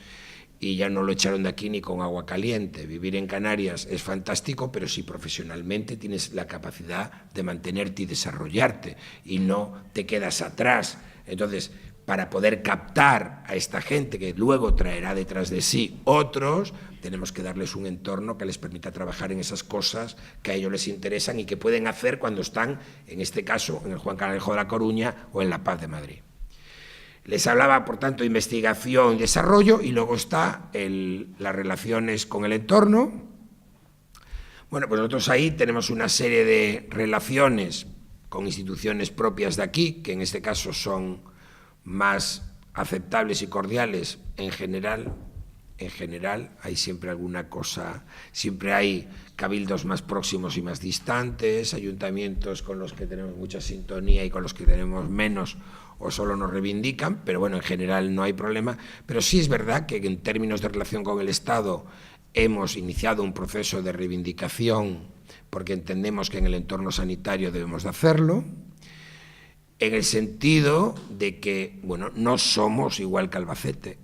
y ya no lo echaron de aquí ni con agua caliente. Vivir en Canarias es fantástico, pero si profesionalmente tienes la capacidad de mantenerte y desarrollarte y no te quedas atrás. Entonces, para poder captar a esta gente que luego traerá detrás de sí otros, tenemos que darles un entorno que les permita trabajar en esas cosas que a ellos les interesan y que pueden hacer cuando están, en este caso, en el Juan Canalejo de La Coruña o en La Paz de Madrid. Les hablaba, por tanto, de investigación y desarrollo, y luego está las relaciones con el entorno. Bueno, pues nosotros ahí tenemos una serie de relaciones con instituciones propias de aquí, que en este caso son más aceptables y cordiales en general. En general hay siempre alguna cosa, siempre hay cabildos más próximos y más distantes, ayuntamientos con los que tenemos mucha sintonía y con los que tenemos menos o solo nos reivindican, pero bueno, en general no hay problema. Pero sí es verdad que en términos de relación con el Estado hemos iniciado un proceso de reivindicación porque entendemos que en el entorno sanitario debemos de hacerlo, en el sentido de que, bueno, no somos igual que Albacete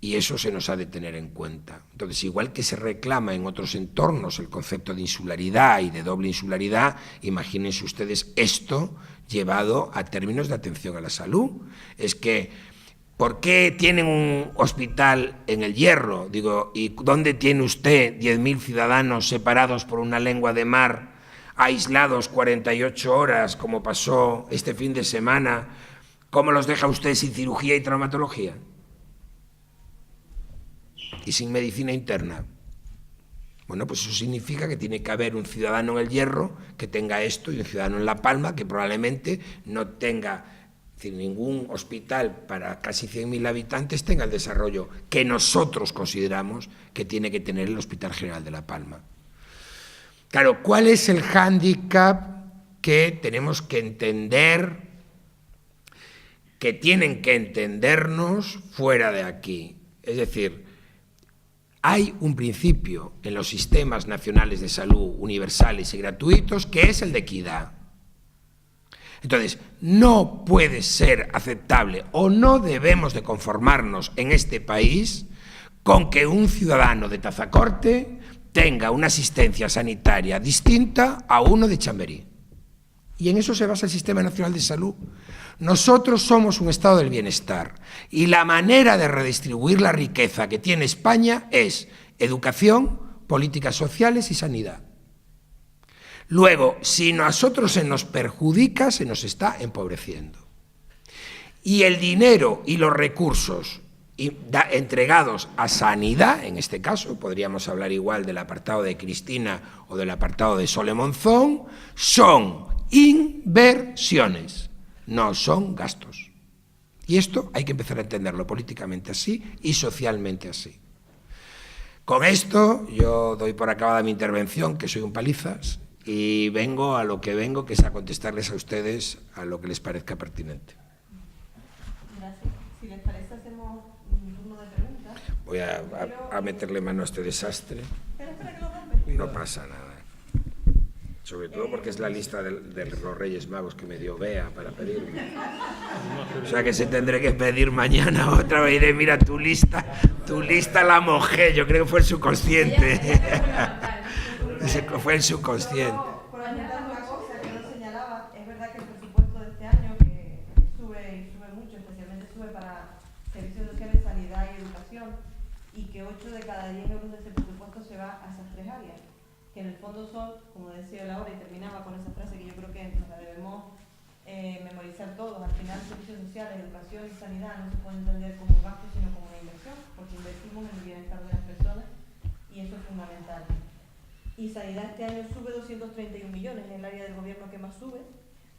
y eso se nos ha de tener en cuenta. Entonces, igual que se reclama en otros entornos el concepto de insularidad y de doble insularidad, imagínense ustedes esto llevado a términos de atención a la salud. Es que, ¿por qué tienen un hospital en El Hierro? Digo, ¿y dónde tiene usted 10.000 ciudadanos separados por una lengua de mar, aislados 48 horas, como pasó este fin de semana? ¿Cómo los deja usted sin cirugía y traumatología? Y sin medicina interna. Bueno, pues eso significa que tiene que haber un ciudadano en El Hierro que tenga esto y un ciudadano en La Palma que probablemente no tenga, es decir, ningún hospital para casi 100.000 habitantes tenga el desarrollo que nosotros consideramos que tiene que tener el Hospital General de La Palma. Claro, ¿cuál es el hándicap que tenemos que entender, que tienen que entendernos fuera de aquí? Es decir, hay un principio en los sistemas nacionales de salud universales y gratuitos que es el de equidad. Entonces, no puede ser aceptable o no debemos de conformarnos en este país con que un ciudadano de Tazacorte tenga una asistencia sanitaria distinta a uno de Chamberí. Y en eso se basa el Sistema Nacional de Salud. Nosotros somos un estado del bienestar y la manera de redistribuir la riqueza que tiene España es educación, políticas sociales y sanidad. Luego, si a nosotros se nos perjudica, se nos está empobreciendo. Y el dinero y los recursos entregados a sanidad, en este caso, podríamos hablar igual del apartado de Cristina o del apartado de Sole Monzón, son inversiones, no son gastos. Y esto hay que empezar a entenderlo políticamente así y socialmente así. Con esto yo doy por acabada mi intervención, que soy un palizas, y vengo a lo que vengo, que es a contestarles a ustedes a lo que les parezca pertinente. Gracias. Si les parece, hacemos un turno de preguntas. Voy a meterle mano a este desastre. Pero espera que lo rompe. No pasa nada. Sobre todo porque es la lista de los Reyes Magos que me dio Bea para pedirme. O sea que se tendré que pedir mañana otra vez. Diré, mira, tu lista la mojé. Yo creo que fue el subconsciente. Fue el subconsciente. Por añadir una cosa que no señalaba, es verdad que el presupuesto de este año que sube mucho, especialmente sube para servicios sociales, sanidad y educación, y que 8 de cada 10 euros de ese presupuesto se va a esas 3 áreas, que en el fondo son, como decía Laura, y terminaba con esa frase que yo creo que nos la debemos memorizar todos. Al final, servicios sociales, educación y sanidad no se pueden entender como un gasto, sino como una inversión, porque invertimos en el bienestar de las personas y eso es fundamental. Y sanidad este año sube 231 millones, en el área del gobierno que más sube.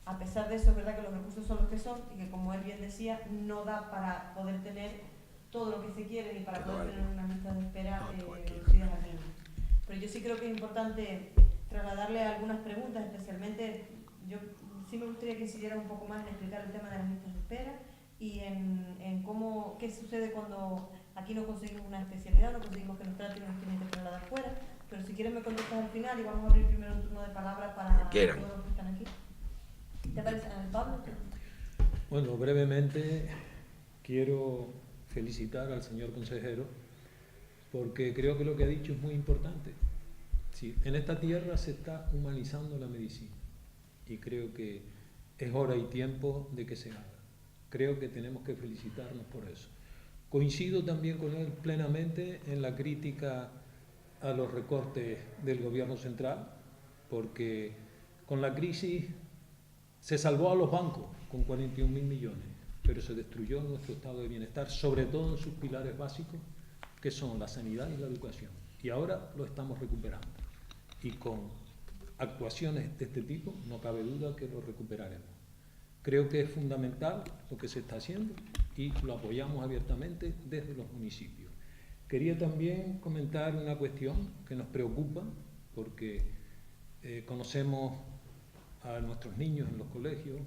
A pesar de eso, es verdad que los recursos son los que son y que, como él bien decía, no da para poder tener todo lo que se quiere ni para poder Claro. tener una lista de espera Tranquilo. reducidas al mínimo. Pero yo sí creo que es importante trasladarle algunas preguntas, especialmente yo sí me gustaría que incidiera un poco más en explicar el tema de las listas de espera y en cómo, qué sucede cuando aquí no conseguimos una especialidad, no conseguimos que nos traten y nos tienen que trasladar fuera. Pero si quieren me contestas al final y vamos a abrir primero un turno de palabra para todos los que están aquí. ¿Te parece, Pablo? Bueno, brevemente quiero felicitar al señor consejero porque creo que lo que ha dicho es muy importante. Sí, en esta tierra se está humanizando la medicina y creo que es hora y tiempo de que se haga. Creo que tenemos que felicitarnos por eso. Coincido también con él plenamente en la crítica a los recortes del gobierno central, porque con la crisis se salvó a los bancos con 41.000 millones, pero se destruyó nuestro estado de bienestar, sobre todo en sus pilares básicos, que son la sanidad y la educación. Y ahora lo estamos recuperando. Y con actuaciones de este tipo no cabe duda que lo recuperaremos. Creo que es fundamental lo que se está haciendo y lo apoyamos abiertamente desde los municipios. Quería también comentar una cuestión que nos preocupa porque conocemos a nuestros niños en los colegios,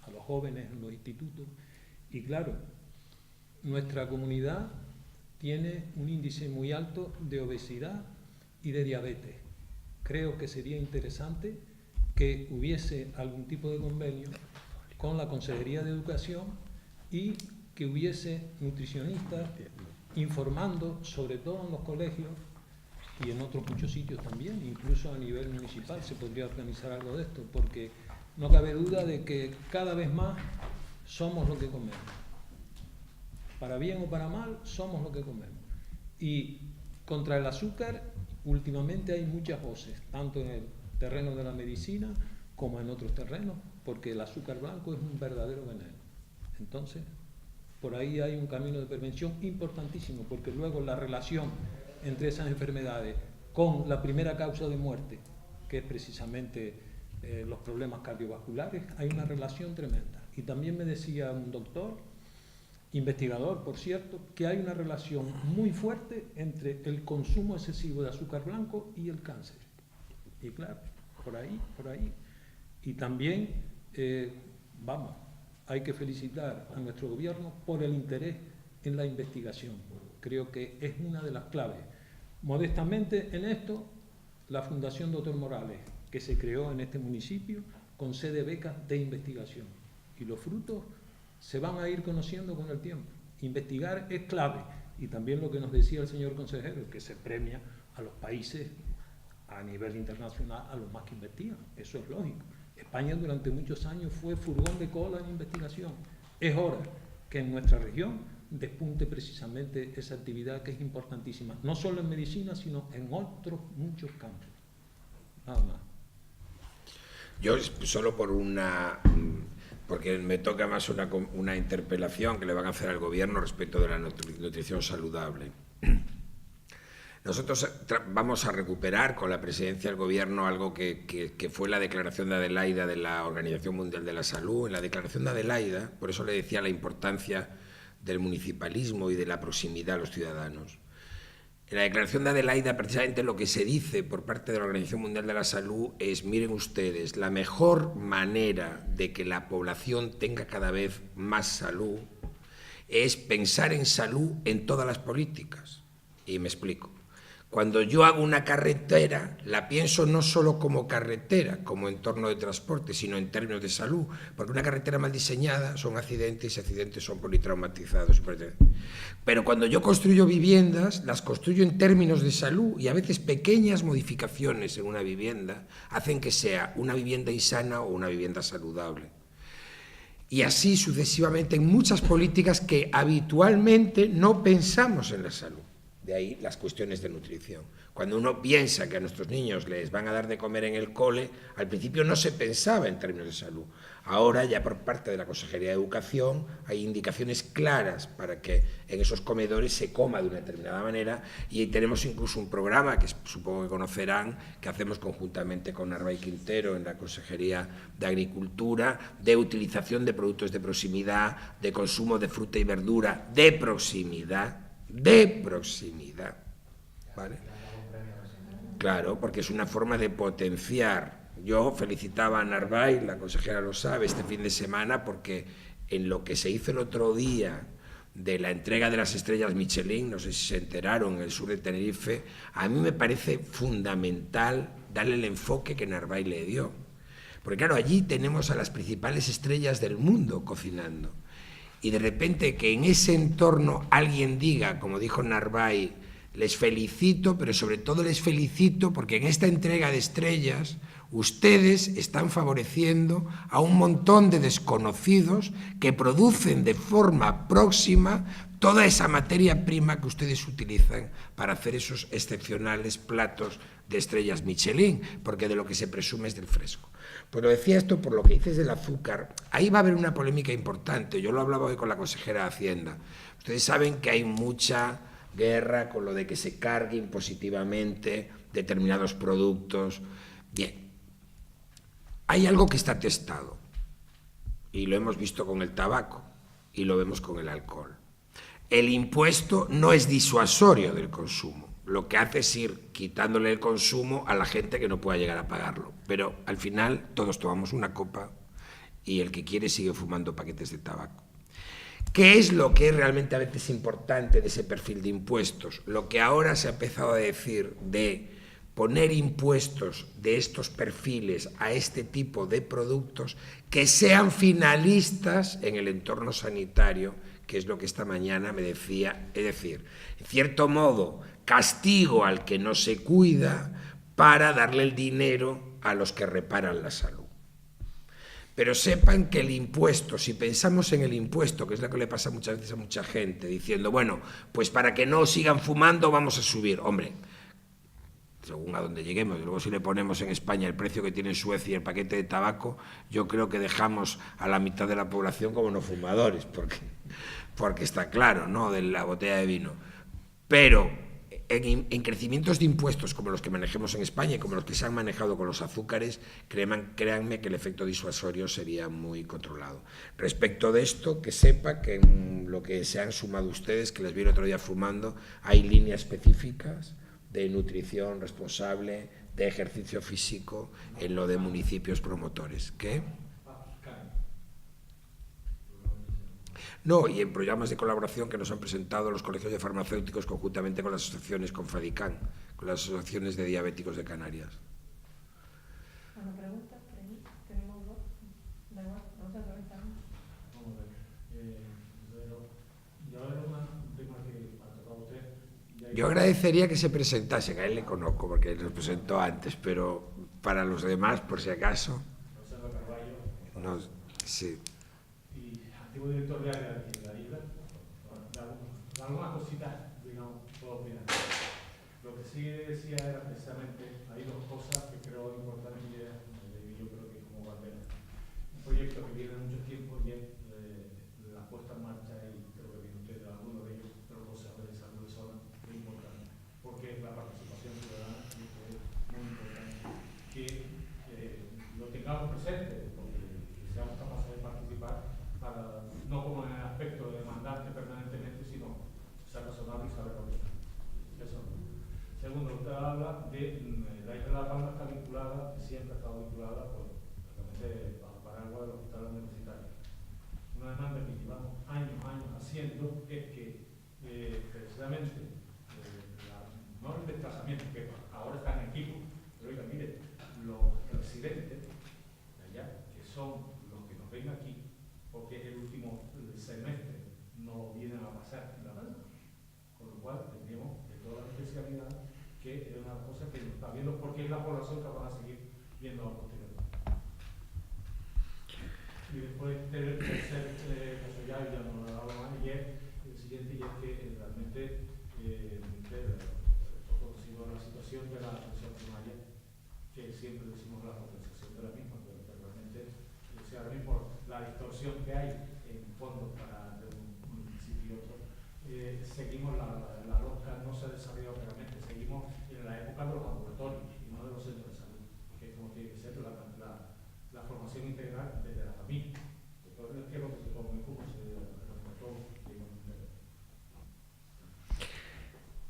a los jóvenes en los institutos y claro, nuestra comunidad tiene un índice muy alto de obesidad y de diabetes. Creo que sería interesante que hubiese algún tipo de convenio con la Consejería de Educación y que hubiese nutricionistas informando, sobre todo en los colegios y en otros muchos sitios también, incluso a nivel municipal se podría organizar algo de esto, porque no cabe duda de que cada vez más somos lo que comemos. Para bien o para mal, somos lo que comemos. Y contra el azúcar, últimamente hay muchas voces, tanto en el terreno de la medicina como en otros terrenos, porque el azúcar blanco es un verdadero veneno. Entonces, por ahí hay un camino de prevención importantísimo, porque luego la relación entre esas enfermedades con la primera causa de muerte, que es precisamente los problemas cardiovasculares, hay una relación tremenda. Y también me decía un doctor, investigador por cierto, que hay una relación muy fuerte entre el consumo excesivo de azúcar blanco y el cáncer. Y claro, por ahí. Y también, hay que felicitar a nuestro gobierno por el interés en la investigación. Creo que es una de las claves. Modestamente en esto, la Fundación Dr. Morales, que se creó en este municipio, concede becas de investigación. Y los frutos se van a ir conociendo con el tiempo. Investigar es clave. Y también lo que nos decía el señor consejero, que se premia a los países a nivel internacional, a los más que investigan. Eso es lógico. España durante muchos años fue furgón de cola en investigación. Es hora que en nuestra región despunte precisamente esa actividad que es importantísima, no solo en medicina, sino en otros muchos campos. Nada más. Yo solo porque me toca más una interpelación que le van a hacer al gobierno respecto de la nutrición saludable. Nosotros vamos a recuperar con la presidencia del gobierno algo que fue la declaración de Adelaida de la Organización Mundial de la Salud. En la declaración de Adelaida, por eso le decía la importancia del municipalismo y de la proximidad a los ciudadanos. En la declaración de Adelaida, precisamente lo que se dice por parte de la Organización Mundial de la Salud es, miren ustedes, la mejor manera de que la población tenga cada vez más salud es pensar en salud en todas las políticas. Y me explico. Cuando yo hago una carretera, la pienso no solo como carretera, como entorno de transporte, sino en términos de salud, porque una carretera mal diseñada son accidentes y accidentes son politraumatizados. Pero cuando yo construyo viviendas, las construyo en términos de salud y a veces pequeñas modificaciones en una vivienda hacen que sea una vivienda insana o una vivienda saludable. Y así sucesivamente en muchas políticas que habitualmente no pensamos en la salud. De ahí las cuestiones de nutrición. Cuando uno piensa que a nuestros niños les van a dar de comer en el cole, al principio no se pensaba en términos de salud. Ahora ya por parte de la Consejería de Educación hay indicaciones claras para que en esos comedores se coma de una determinada manera, y tenemos incluso un programa que supongo que conocerán, que hacemos conjuntamente con Narváez Quintero en la Consejería de Agricultura, de utilización de productos de proximidad, de consumo de fruta y verdura de proximidad, ¿vale? Claro, porque es una forma de potenciar. Yo felicitaba a Narváez, la consejera lo sabe, este fin de semana, porque en lo que se hizo el otro día de la entrega de las estrellas Michelin, no sé si se enteraron, en el sur de Tenerife, a mí me parece fundamental darle el enfoque que Narváez le dio. Porque claro, allí tenemos a las principales estrellas del mundo cocinando. Y de repente que en ese entorno alguien diga, como dijo Narváez, les felicito, pero sobre todo les felicito porque en esta entrega de estrellas ustedes están favoreciendo a un montón de desconocidos que producen de forma próxima toda esa materia prima que ustedes utilizan para hacer esos excepcionales platos de estrellas Michelin, porque de lo que se presume es del fresco. Pues lo decía esto por lo que dices del azúcar. Ahí va a haber una polémica importante. Yo lo hablaba hoy con la consejera de Hacienda. Ustedes saben que hay mucha guerra con lo de que se carguen positivamente determinados productos. Bien, hay algo que está testado, y lo hemos visto con el tabaco, y lo vemos con el alcohol. El impuesto no es disuasorio del consumo. Lo que hace es ir quitándole el consumo a la gente que no pueda llegar a pagarlo. Pero al final todos tomamos una copa y el que quiere sigue fumando paquetes de tabaco. ¿Qué es lo que es realmente a veces importante de ese perfil de impuestos? Lo que ahora se ha empezado a decir de poner impuestos de estos perfiles a este tipo de productos que sean finalistas en el entorno sanitario, que es lo que esta mañana me decía, es decir, en cierto modo, castigo al que no se cuida para darle el dinero a los que reparan la salud. Pero sepan que el impuesto, si pensamos en el impuesto, que es lo que le pasa muchas veces a mucha gente, diciendo, bueno, pues para que no sigan fumando vamos a subir. Hombre, según a donde lleguemos, luego si le ponemos en España el precio que tiene en Suecia el paquete de tabaco, yo creo que dejamos a la mitad de la población como no fumadores, porque está claro, ¿no?, de la botella de vino. Pero en crecimientos de impuestos como los que manejemos en España y como los que se han manejado con los azúcares, créanme que el efecto disuasorio sería muy controlado. Respecto de esto, que sepa que en lo que se han sumado ustedes, que les vi el otro día fumando, hay líneas específicas de nutrición responsable, de ejercicio físico en lo de municipios promotores. ¿Qué? No, y en programas de colaboración que nos han presentado los colegios de farmacéuticos conjuntamente con las asociaciones, con FADICAN, con las asociaciones de diabéticos de Canarias. ¿Una pregunta? ¿Tenemos dos? Da igual, vamos a preguntar. Vamos a ver. Yo era un tema que ha tocado usted. Yo agradecería que se presentase, que a él le conozco porque él nos presentó antes, pero para los demás, por si acaso. No, sí. Antiguo director de área de la isla, algunas cositas, digamos, puedo opinar. Lo que sí decía era precisamente, hay dos cosas que creo importantes y yo creo que como bandera. Un proyecto que viene de mucho tiempo y es la puesta en marcha, y creo que viene usted de alguno de ellos, de los consejos de salud de zona, muy importante, porque es la participación ciudadana, y esto es muy importante que lo tengamos presente, porque seamos capaces de participar, para, no como en el aspecto de demandarte permanentemente, sino ser razonable y saber lo que está. Eso. Segundo, usted habla de la isla de La Palma está vinculada, siempre ha estado vinculada, pues, prácticamente bajo paraguas de los hospitales universitarios. Una demanda que llevamos años haciendo es que precisamente no el desplazamiento, que ahora están en equipo, pero oiga, mire, los residentes de allá, que son los que nos ven aquí, porque el último semestre no vienen a pasar en La Palma, con lo cual tendríamos de toda la especialidad que es una cosa que nos está viendo, porque es la población que van a seguir viendo a posteriori. Y después del tercer caso ya no lo hablaba más, y es el siguiente, y es que realmente con la potenciación de la misma, pero realmente, si ahora mismo la distorsión que hay en fondos para de un municipio y otro, seguimos la LOSCA no se ha desarrollado realmente, seguimos en la época de los ambulatorios y no de los centros de salud, que es como tiene que ser la formación integral desde la familia. Entonces, ¿qué es lo que se toma en cuenta?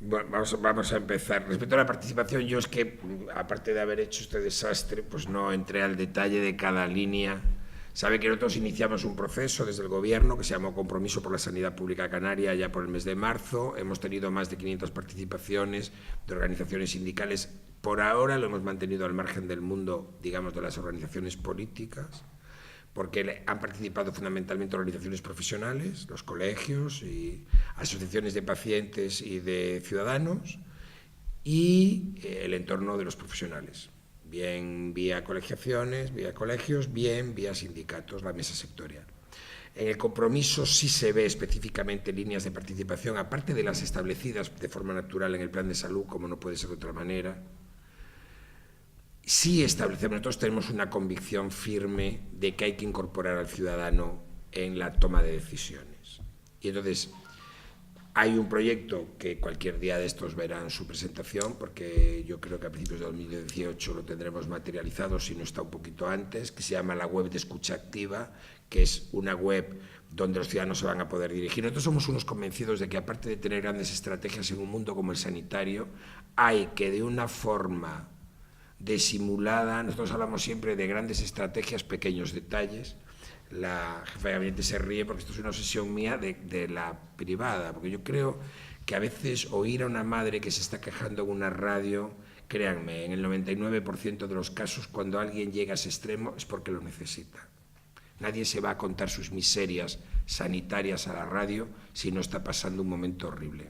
Bueno, vamos a empezar. Respecto a la participación, yo es que, aparte de haber hecho este desastre, pues no entré al detalle de cada línea. Sabe que nosotros iniciamos un proceso desde el Gobierno que se llamó Compromiso por la Sanidad Pública Canaria ya por el mes de marzo. Hemos tenido más de 500 participaciones de organizaciones sindicales. Por ahora lo hemos mantenido al margen del mundo, digamos, de las organizaciones políticas, porque han participado fundamentalmente organizaciones profesionales, los colegios y asociaciones de pacientes y de ciudadanos, y el entorno de los profesionales, bien vía colegiaciones, vía colegios, bien vía sindicatos, la mesa sectorial. En el compromiso sí se ve específicamente líneas de participación, aparte de las establecidas de forma natural en el plan de salud, como no puede ser de otra manera. Sí establecemos, nosotros tenemos una convicción firme de que hay que incorporar al ciudadano en la toma de decisiones. Y entonces hay un proyecto que cualquier día de estos verán su presentación, porque yo creo que a principios de 2018 lo tendremos materializado, si no está un poquito antes, que se llama la web de escucha activa, que es una web donde los ciudadanos se van a poder dirigir. Nosotros somos unos convencidos de que, aparte de tener grandes estrategias en un mundo como el sanitario, hay que, de una forma disimulada, nosotros hablamos siempre de grandes estrategias, pequeños detalles. La jefa de gabinete se ríe porque esto es una obsesión mía de la privada, porque yo creo que a veces oír a una madre que se está quejando en una radio, créanme, en el 99% de los casos, cuando alguien llega a ese extremo es porque lo necesita. Nadie se va a contar sus miserias sanitarias a la radio si no está pasando un momento horrible.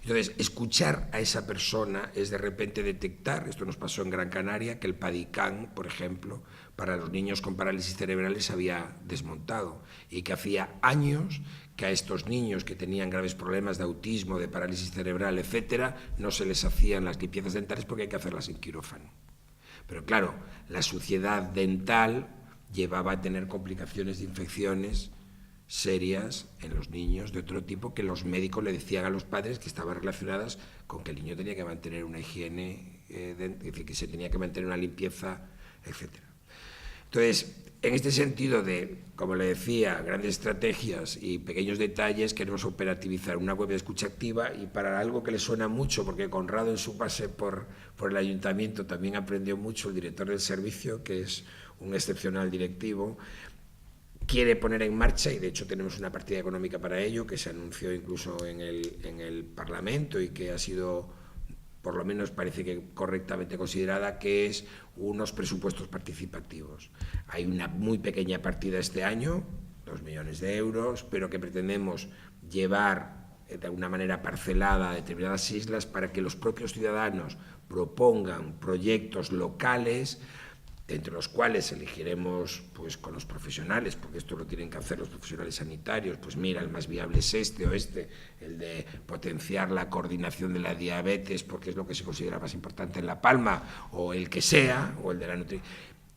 Entonces, escuchar a esa persona es de repente detectar, esto nos pasó en Gran Canaria, que el Padicán, por ejemplo, para los niños con parálisis cerebrales se había desmontado y que hacía años que a estos niños que tenían graves problemas de autismo, de parálisis cerebral, etcétera, no se les hacían las limpiezas dentales porque hay que hacerlas en quirófano. Pero claro, la suciedad dental llevaba a tener complicaciones de infecciones serias en los niños de otro tipo que los médicos le decían a los padres que estaban relacionadas con que el niño tenía que mantener una higiene, es decir, que se tenía que mantener una limpieza, etcétera. Entonces, en este sentido de, como le decía, grandes estrategias y pequeños detalles, queremos operativizar una web de escucha activa, y para algo que le suena mucho, porque Conrado en su pase por el ayuntamiento también aprendió mucho, el director del servicio, que es un excepcional directivo, quiere poner en marcha, y de hecho tenemos una partida económica para ello, que se anunció incluso en el Parlamento y que ha sido, por lo menos parece que correctamente considerada, que es unos presupuestos participativos. Hay una muy pequeña partida este año, 2 millones de euros, pero que pretendemos llevar de alguna manera parcelada a determinadas islas para que los propios ciudadanos propongan proyectos locales, entre los cuales elegiremos pues con los profesionales, porque esto lo tienen que hacer los profesionales sanitarios, pues mira, el más viable es este o este, el de potenciar la coordinación de la diabetes, porque es lo que se considera más importante en La Palma, o el que sea, o el de la nutrición,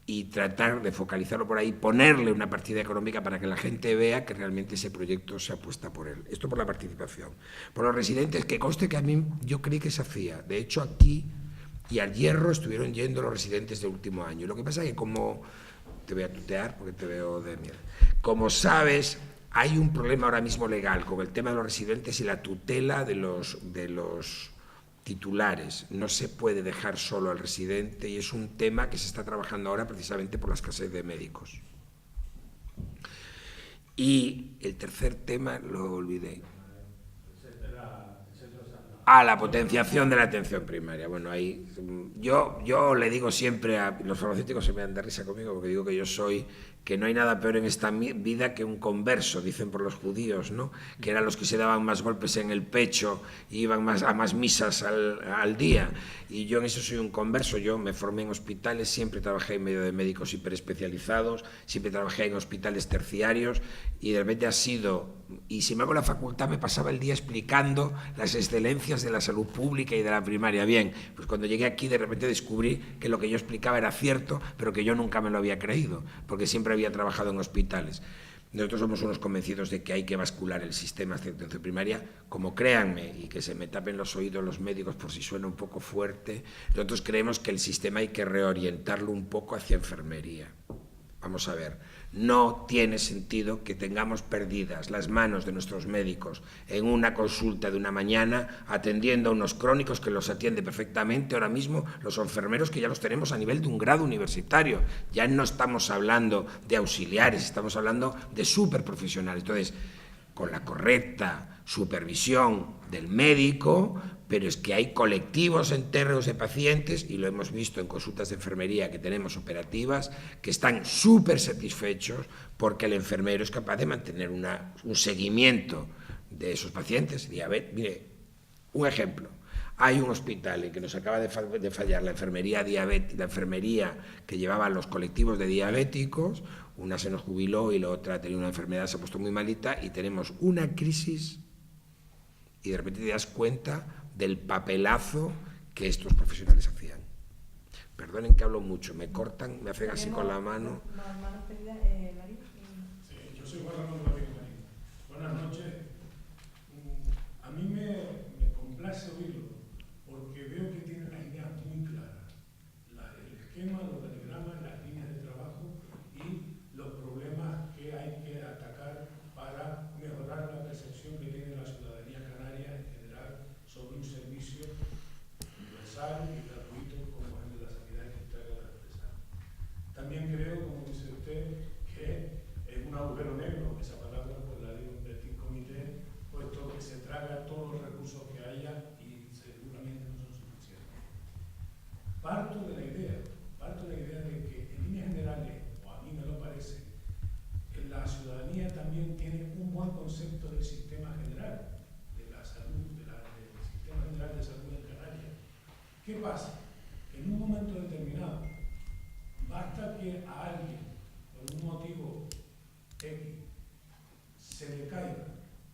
y tratar de focalizarlo por ahí, ponerle una partida económica para que la gente vea que realmente ese proyecto se apuesta por él. Esto por la participación. Por los residentes, que conste que a mí yo creí que se hacía. De hecho, aquí y al Hierro estuvieron yendo los residentes del último año. Lo que pasa es que, como te voy a tutear porque te veo de mierda, como sabes, hay un problema ahora mismo legal con el tema de los residentes y la tutela de los titulares. No se puede dejar solo al residente, y es un tema que se está trabajando ahora precisamente por la escasez de médicos. Y el tercer tema lo olvidé. La potenciación de la atención primaria. Bueno, ahí yo le digo siempre a los farmacéuticos, se me dan de risa conmigo porque digo que yo soy que no hay nada peor en esta vida que un converso, dicen por los judíos, ¿no? Que eran los que se daban más golpes en el pecho y iban a más misas al día. Y yo en eso soy un converso. Yo me formé en hospitales, siempre trabajé en medio de médicos hiperespecializados, siempre trabajé en hospitales terciarios, y de repente ha sido, y si me hago la facultad me pasaba el día explicando las excelencias de la salud pública y de la primaria. Bien, pues cuando llegué aquí de repente descubrí que lo que yo explicaba era cierto, pero que yo nunca me lo había creído, porque siempre había trabajado en hospitales. Nosotros somos unos convencidos de que hay que bascular el sistema de atención primaria, como créanme, y que se me tapen los oídos los médicos por si suena un poco fuerte. Nosotros creemos que el sistema hay que reorientarlo un poco hacia enfermería. Vamos a ver, no tiene sentido que tengamos perdidas las manos de nuestros médicos en una consulta de una mañana atendiendo a unos crónicos que los atiende perfectamente ahora mismo los enfermeros, que ya los tenemos a nivel de un grado universitario. Ya no estamos hablando de auxiliares, estamos hablando de superprofesionales. Entonces, con la correcta supervisión del médico, pero es que hay colectivos enteros de pacientes, y lo hemos visto en consultas de enfermería que tenemos operativas, que están súper satisfechos porque el enfermero es capaz de mantener un seguimiento de esos pacientes. Mire, un ejemplo. Hay un hospital en que nos acaba de fallar la enfermería que llevaba los colectivos de diabéticos. Una se nos jubiló y la otra tenía una enfermedad, se ha puesto muy malita, y tenemos una crisis, y de repente te das cuenta del papelazo que estos profesionales hacían. Perdonen que hablo mucho, me cortan, me hacen así con la mano. Sí, yo soy Juan Ramón Rodríguez Marín. Buenas noches. A mí me complace oírlo, porque veo que tiene las ideas muy claras. El esquema, los organigramas, las líneas de trabajo y los problemas que hay que atacar para mejorar la percepción que tiene la ciudadanía canaria en general sobre un servicio universal y gratuito como es el de la sanidad que entrega la empresa. También creo, como dice usted, que es un agujero negro, esa palabra pues la digo en petit comité, puesto que se traga todos los recursos que haya y seguramente no son suficientes. Parto de la idea de que en líneas generales, o a mí me lo parece, la ciudadanía también tiene un buen concepto del sistema general de la salud, del sistema general de salud en Canarias. ¿Qué pasa? En un momento determinado, basta que a alguien, por un motivo X, se le caiga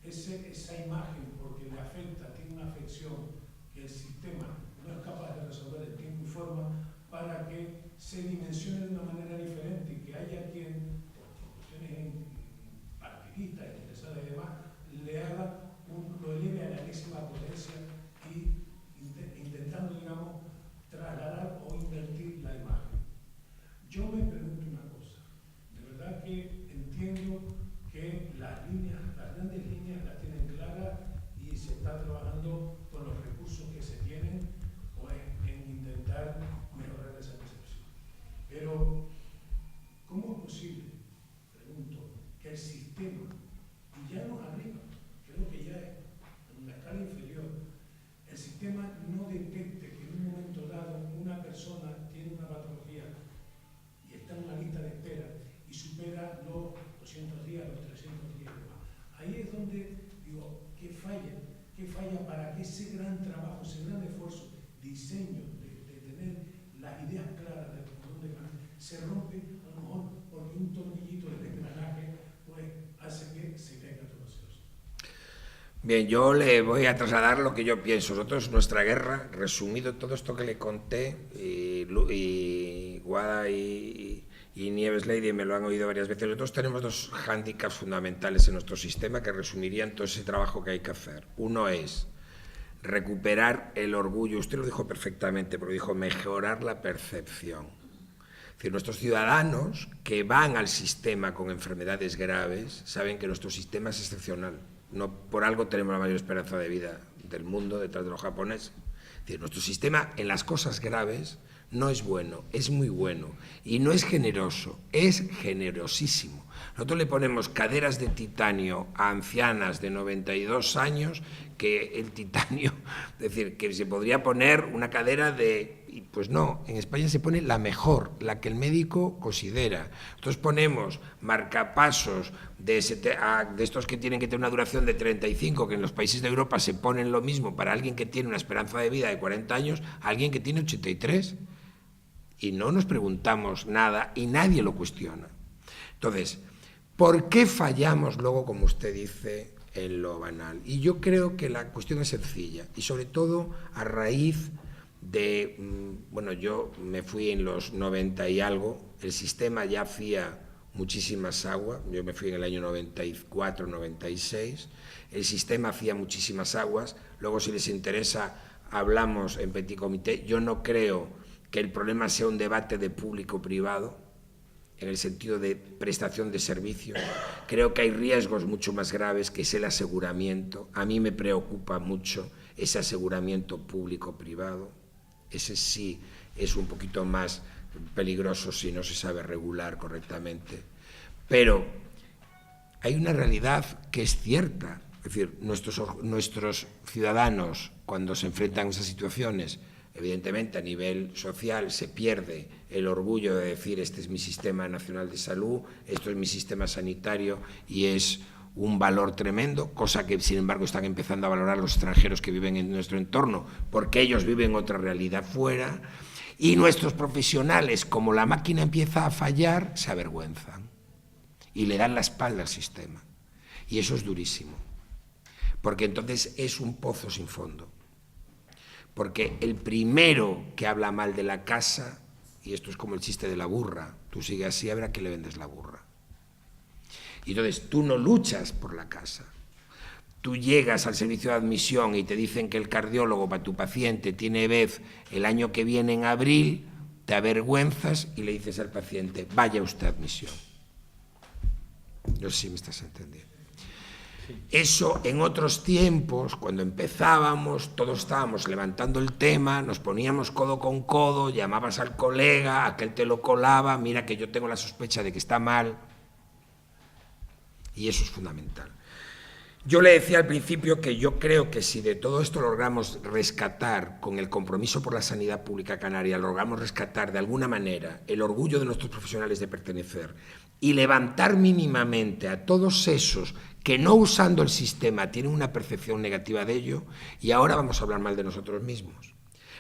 esa imagen porque le afecta, tiene una afección que el sistema no es capaz de resolver en tiempo y forma, para que se dimensione de una manera diferente y que haya quien, por cuestiones partidistas, interesadas y demás, lo eleve a la enésima potencia y intentando, digamos, trasladar o invertir la imagen. Yo me pregunto una cosa, de verdad que entiendo que las grandes líneas las tienen claras y se está trabajando con los recursos que se tienen pues, en intentar mejorar esa percepción. Pero, ¿cómo es posible, pregunto, que el sistema, y ya no arriba, creo que ya es en una escala inferior, el sistema no detecte que en un momento dado una persona tiene una patología y está en una lista de espera y supera los 200 días, los 300 días y demás? Ahí es donde digo, ¿qué falla para que ese gran trabajo, ese gran esfuerzo, diseño, de tener las ideas claras de por dónde van, se rompe a lo mejor porque un tornillito del engranaje pues hace que se caiga todo eso? Bien, yo le voy a trasladar lo que yo pienso. Nosotros, nuestra guerra, resumido todo esto que le conté, y Guada y Nieves Lady me lo han oído varias veces, nosotros tenemos dos hándicaps fundamentales en nuestro sistema que resumirían todo ese trabajo que hay que hacer. Uno es recuperar el orgullo, usted lo dijo perfectamente, porque dijo mejorar la percepción. Es decir, nuestros ciudadanos que van al sistema con enfermedades graves saben que nuestro sistema es excepcional. No por algo tenemos la mayor esperanza de vida del mundo detrás de los japoneses. Es decir, nuestro sistema en las cosas graves no es bueno, es muy bueno. Y no es generoso, es generosísimo. Nosotros le ponemos caderas de titanio a ancianas de 92 años, que el titanio, es decir, que se podría poner una cadera de... Pues no, en España se pone la mejor, la que el médico considera. Entonces ponemos marcapasos de estos que tienen que tener una duración de 35, que en los países de Europa se ponen lo mismo para alguien que tiene una esperanza de vida de 40 años, a alguien que tiene 83. Y no nos preguntamos nada y nadie lo cuestiona. Entonces, ¿por qué fallamos luego, como usted dice, en lo banal? Y yo creo que la cuestión es sencilla, y sobre todo a raíz de, bueno, yo me fui en los 90 y algo, el sistema ya hacía muchísimas aguas, yo me fui en el año 94, 96, el sistema hacía muchísimas aguas, luego si les interesa hablamos en petit comité. Yo no creo que el problema sea un debate de público-privado, en el sentido de prestación de servicios. Creo que hay riesgos mucho más graves, que es el aseguramiento. A mí me preocupa mucho ese aseguramiento público-privado. Ese sí es un poquito más peligroso si no se sabe regular correctamente. Pero hay una realidad que es cierta. Es decir, nuestros ciudadanos, cuando se enfrentan a esas situaciones, evidentemente a nivel social se pierde el orgullo de decir: este es mi sistema nacional de salud, esto es mi sistema sanitario, y es un valor tremendo, cosa que sin embargo están empezando a valorar los extranjeros que viven en nuestro entorno, porque ellos viven otra realidad fuera, y nuestros profesionales, como la máquina empieza a fallar, se avergüenzan y le dan la espalda al sistema, y eso es durísimo, porque entonces es un pozo sin fondo. Porque el primero que habla mal de la casa, y esto es como el chiste de la burra, tú sigues así, a ver a qué le vendes la burra. Y entonces tú no luchas por la casa. Tú llegas al servicio de admisión y te dicen que el cardiólogo para tu paciente tiene vez el año que viene en abril, te avergüenzas y le dices al paciente: vaya usted a admisión. No sé si me estás entendiendo. Eso en otros tiempos, cuando empezábamos, todos estábamos levantando el tema, nos poníamos codo con codo, llamabas al colega, aquel te lo colaba: mira que yo tengo la sospecha de que está mal. Y eso es fundamental. Yo le decía al principio que yo creo que si de todo esto logramos rescatar, con el compromiso por la sanidad pública canaria, logramos rescatar de alguna manera el orgullo de nuestros profesionales de pertenecer y levantar mínimamente a todos esos que, no usando el sistema, tienen una percepción negativa de ello, y ahora vamos a hablar mal de nosotros mismos.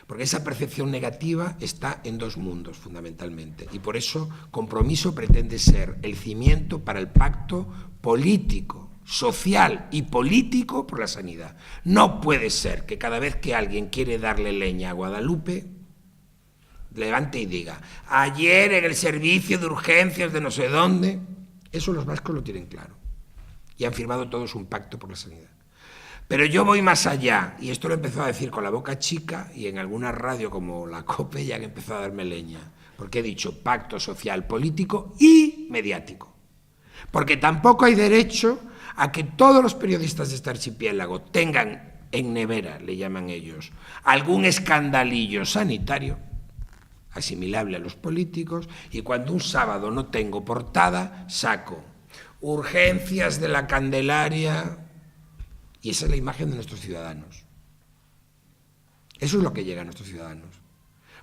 Porque esa percepción negativa está en dos mundos, fundamentalmente, y por eso compromiso pretende ser el cimiento para el pacto político, social y político por la sanidad. No puede ser que cada vez que alguien quiere darle leña a Guadalupe, levante y diga: ayer en el servicio de urgencias de no sé dónde. Eso los vascos lo tienen claro, y han firmado todos un pacto por la sanidad. Pero yo voy más allá, y esto lo he empezado a decir con la boca chica, y en alguna radio como la COPE ya han empezado a darme leña, porque he dicho pacto social, político y mediático. Porque tampoco hay derecho a que todos los periodistas de este archipiélago tengan en nevera, le llaman ellos, algún escandalillo sanitario asimilable a los políticos, y cuando un sábado no tengo portada, saco urgencias de la Candelaria. Y esa es la imagen de nuestros ciudadanos. Eso es lo que llega a nuestros ciudadanos.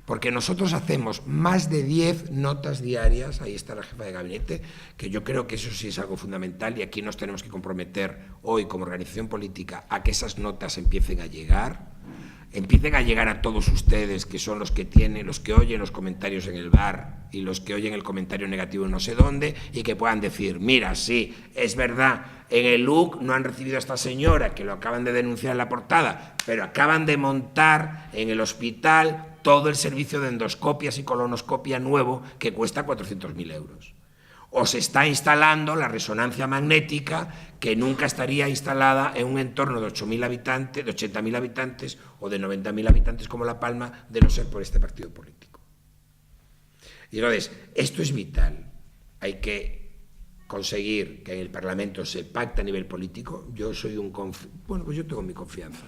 Porque nosotros hacemos más de 10 notas diarias, ahí está la jefa de gabinete, que yo creo que eso sí es algo fundamental, y aquí nos tenemos que comprometer hoy como organización política a que esas notas empiecen a llegar a todos ustedes, que son los que tienen, los que oyen los comentarios en el bar y los que oyen el comentario negativo en no sé dónde, y que puedan decir: mira, sí, es verdad, en el LUC no han recibido a esta señora, que lo acaban de denunciar en la portada, pero acaban de montar en el hospital todo el servicio de endoscopias y colonoscopia nuevo, que cuesta 400.000 euros. O se está instalando la resonancia magnética, que nunca estaría instalada en un entorno de 8.000 habitantes, de 80.000 habitantes o de 90.000 habitantes como La Palma, de no ser por este partido político. Y entonces, esto es vital. Hay que conseguir que en el Parlamento se pacte a nivel político. Yo soy pues yo tengo mi confianza.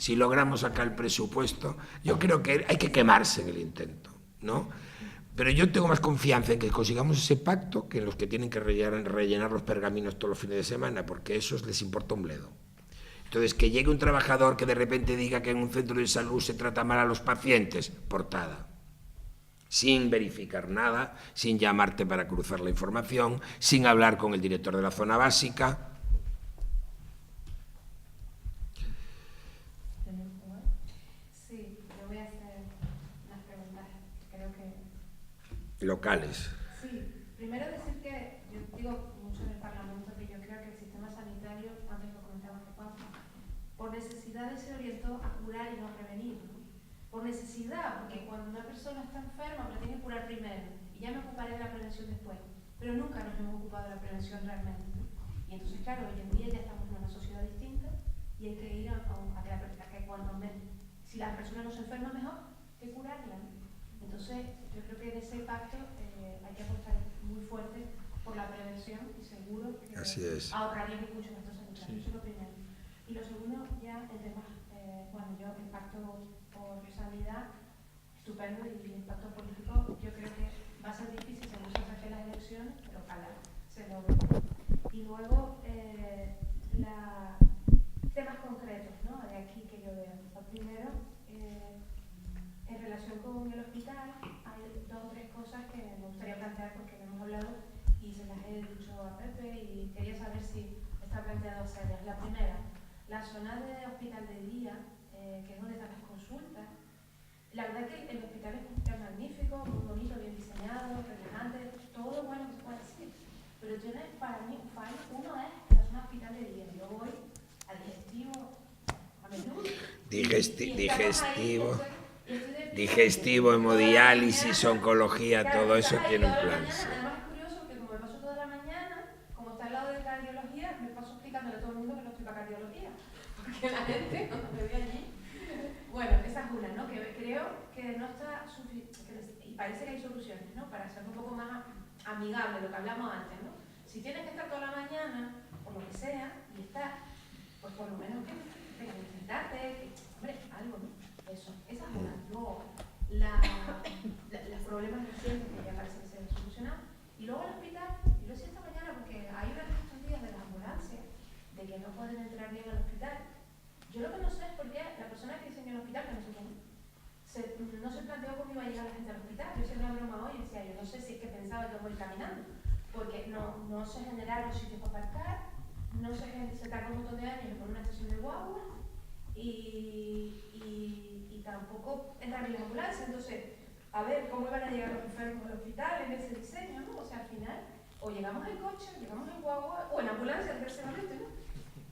si logramos sacar el presupuesto, yo creo que hay que quemarse en el intento, ¿no? Pero yo tengo más confianza en que consigamos ese pacto que en los que tienen que rellenar los pergaminos todos los fines de semana, porque a esos les importa un bledo. Entonces, que llegue un trabajador que de repente diga que en un centro de salud se trata mal a los pacientes, portada. Sin verificar nada, sin llamarte para cruzar la información, sin hablar con el director de la zona básica. Sí, yo voy a hacer unas preguntas, creo que... Locales. Sí, primero decir que yo digo mucho en el Parlamento que yo creo que el sistema sanitario, antes lo comentaba Juan, por necesidades se orientó a curar y no a prevenir, ¿no? Por necesidad, porque cuando una persona está enferma, la tiene que curar primero y ya me ocuparé de la prevención después, pero nunca nos hemos ocupado de la prevención realmente, ¿no? Y entonces, claro, hoy en día ya estamos en una sociedad distinta y hay que ir a que cuando si la persona no se enferma, mejor que curarla, ¿no? Entonces, yo creo que en ese pacto hay que apostar muy fuerte por la prevención y seguro que ahorraríamos mucho gastos sanitarios. Sí. Eso es lo primero. Y lo segundo, ya en temas, bueno, yo el pacto por sanidad, estupendo, y el pacto político, yo creo que va a ser difícil según se acerquen las elecciones, pero ojalá se logre. Y luego, temas concretos, ¿no? De aquí que yo veo. Lo primero, en relación con el hospital, hay 2 o 3 cosas que me gustaría plantear porque no hemos hablado y se las he dicho a Pepe y quería saber si está planteado hacerlas. La primera, la zona de hospital de día, que es donde están las consultas. La verdad que el hospital es un hospital magnífico, muy bonito, bien diseñado, relajante, todo bueno que se puede decir. Pero tiene para mí un fallo. Uno es la zona de hospital de día. Yo voy al digestivo a menudo. Digestivo, hemodiálisis, oncología, claro, todo eso tiene un plan. Sí. Además es curioso que como me paso toda la mañana, como está al lado de cardiología, me paso explicándole a todo el mundo que no estoy para cardiología. Porque la gente, cuando me ve allí... Bueno, esa es una, ¿no? Que creo que no está suficiente, y parece que hay soluciones, ¿no? Para hacerlo un poco más amigable, lo que hablamos antes, ¿no? Si tienes que estar toda la mañana, o lo que sea, y estar, pues por lo menos que tengas que sentarte, hombre, algo, ¿no? Eso, esa es una. Luego, los problemas recientes que ya parece que se han solucionado. Y luego el hospital, y lo decía esta mañana porque hay una de estos días de las ambulancias, de que no pueden entrar bien al hospital. Yo lo que no sé es por qué la persona que diseñó el hospital, que no sé quién, no se planteó cómo iba a llegar la gente al hospital. Yo hice una broma hoy y decía, yo no sé si es que pensaba que voy caminando, porque no se generaron sitios para aparcar, se tardó un montón de años en poner una estación de guagua y tampoco entrar en la ambulancia. Entonces, a ver, ¿cómo iban a llegar los enfermos al hospital en ese diseño, ¿no? O sea, al final, o llegamos en coche, llegamos en guagua, o en ambulancia, terceramente, ¿no?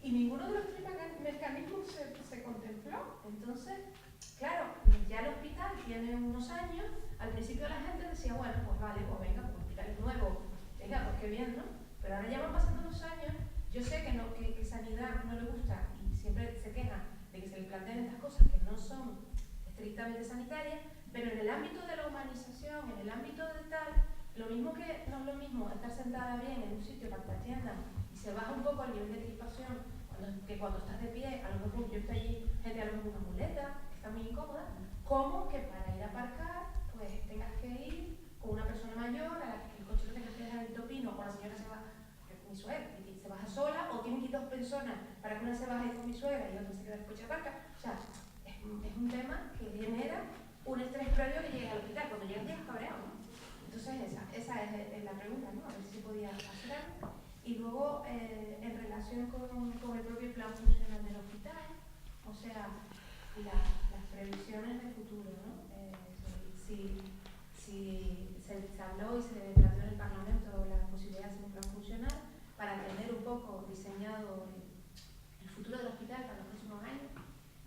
Y ninguno de los 3 mecanismos se contempló. Entonces, claro, ya el hospital tiene unos años. Al principio la gente decía, bueno, pues vale, pues venga, pues el hospital es nuevo, venga, pues qué bien, ¿no? Pero ahora ya van pasando los años. Yo sé que Sanidad no le gusta y siempre se queja de que se le planteen estas cosas que no son estrictamente sanitarias, pero en el ámbito de la humanización, en el ámbito de tal, lo mismo que no es lo mismo estar sentada bien en un sitio para que te atiendan y se baja un poco el nivel de crispación que cuando estás de pie, a lo mejor yo estoy allí, gente a lo mejor con una muleta, que está muy incómoda, como que para ir a aparcar, pues tengas que ir con una persona mayor a la que el coche lo tengas que dejar en Topino, o la señora se va, que es mi suegra, y se baja sola, o tienen que ir 2 personas para que una se baje con mi suegra y otra se queda en el coche de aparca. O sea, es un tema que genera un estrés previo que llegue al hospital. Cuando llegas cabreado, ¿no? Entonces esa es la pregunta, ¿no? A ver si se podía hacer algo. Y luego, en relación con el propio plan funcional del hospital, o sea, las previsiones de futuro, ¿no? Si se habló y se planteó en el Parlamento la posibilidad de hacer un plan funcional para tener un poco diseñado el futuro del hospital para los próximos años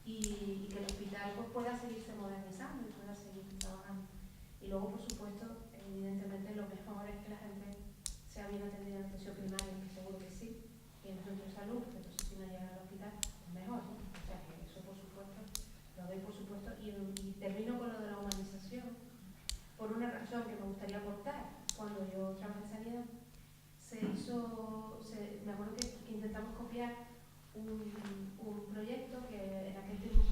y que el hospital pues, pueda seguirse modernizando y pueda seguir trabajando. Y luego, por supuesto, evidentemente lo mejor es que la gente sea bien atendida en atención primaria, que seguro que sí, y en el centro de salud, porque entonces si no llega al hospital, es mejor, ¿no? O sea que eso por supuesto, lo doy por supuesto, y termino con lo de la humanización, por una razón que me gustaría aportar. Cuando yo trabajé en sanidad, me acuerdo que intentamos copiar un proyecto que en aquel tiempo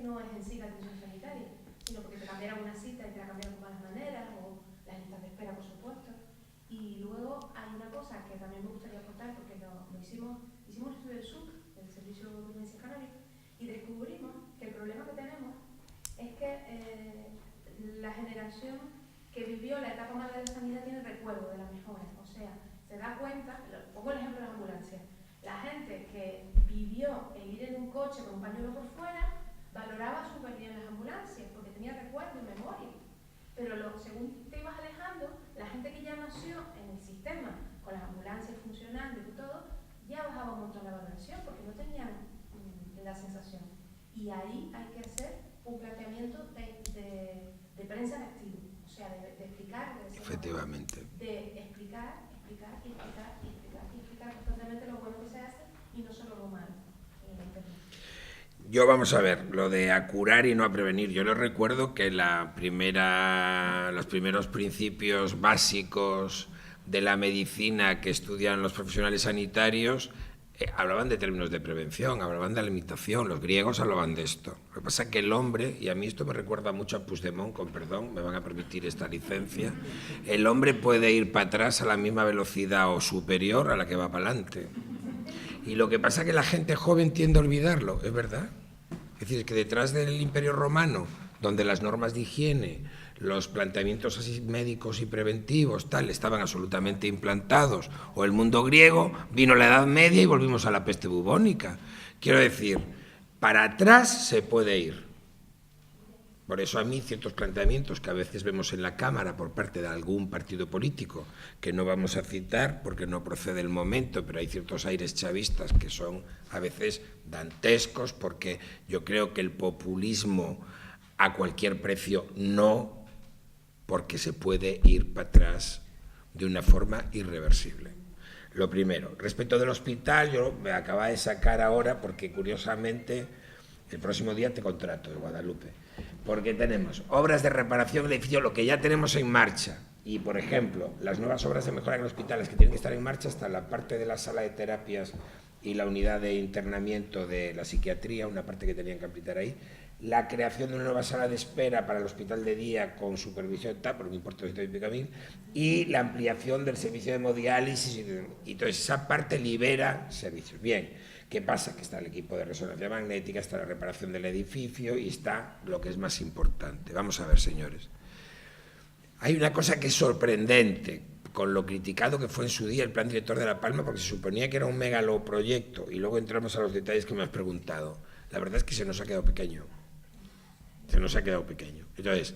no es en sí la atención sanitaria, sino porque te cambiaron una cita y te la cambiaron con malas maneras, o las listas de espera, por supuesto. Y luego hay una cosa que también me gustaría aportar, porque hicimos un estudio del SUC, del Servicio de Urgencias Canario, y descubrimos que el problema que tenemos es que la generación que vivió la etapa mala de la sanidad tiene recuerdo de la mejora. O sea, se da cuenta, pongo el ejemplo de las ambulancias, la gente que vivió el ir en un coche con un pañuelo por fuera valoraba súper bien las ambulancias porque tenía recuerdo y memoria. Pero según te ibas alejando, la gente que ya nació en el sistema con las ambulancias funcionando y todo, ya bajaba un montón la valoración porque no tenían la sensación. Y ahí hay que hacer un planteamiento de prensa en activo, o sea, de explicar, Efectivamente. de explicar constantemente lo bueno que se hace y no solo lo malo. Yo, vamos a ver, lo de a curar y no a prevenir. Yo les recuerdo que los primeros principios básicos de la medicina que estudian los profesionales sanitarios hablaban de términos de prevención, hablaban de alimentación, los griegos hablaban de esto. Lo que pasa es que el hombre, y a mí esto me recuerda mucho a Puigdemont, con perdón, me van a permitir esta licencia, el hombre puede ir para atrás a la misma velocidad o superior a la que va para adelante. Y lo que pasa es que la gente joven tiende a olvidarlo, es verdad. Es decir, que detrás del Imperio Romano, donde las normas de higiene, los planteamientos así médicos y preventivos, tal, estaban absolutamente implantados, o el mundo griego, vino la Edad Media y volvimos a la peste bubónica. Quiero decir, para atrás se puede ir. Por eso a mí ciertos planteamientos que a veces vemos en la Cámara por parte de algún partido político, que no vamos a citar porque no procede el momento, pero hay ciertos aires chavistas que son a veces dantescos, porque yo creo que el populismo a cualquier precio no, porque se puede ir para atrás de una forma irreversible. Lo primero, respecto del hospital, yo me acabo de sacar ahora, porque curiosamente el próximo día te contrato de Guadalupe, porque tenemos obras de reparación del edificio, lo que ya tenemos en marcha, y por ejemplo, las nuevas obras de mejora en hospitales que tienen que estar en marcha hasta la parte de la sala de terapias y la unidad de internamiento de la psiquiatría, una parte que tenían que aplicar ahí, la creación de una nueva sala de espera para el hospital de día con supervisión TAP, por un importe de 150.000, y la ampliación del servicio de hemodiálisis, y entonces esa parte libera servicios. Bien, ¿qué pasa? Que está el equipo de resonancia magnética, está la reparación del edificio y está lo que es más importante. Vamos a ver, señores. Hay una cosa que es sorprendente, con lo criticado que fue en su día el plan director de La Palma, porque se suponía que era un megaloproyecto, y luego entramos a los detalles que me has preguntado. La verdad es que se nos ha quedado pequeño. Se nos ha quedado pequeño. Entonces,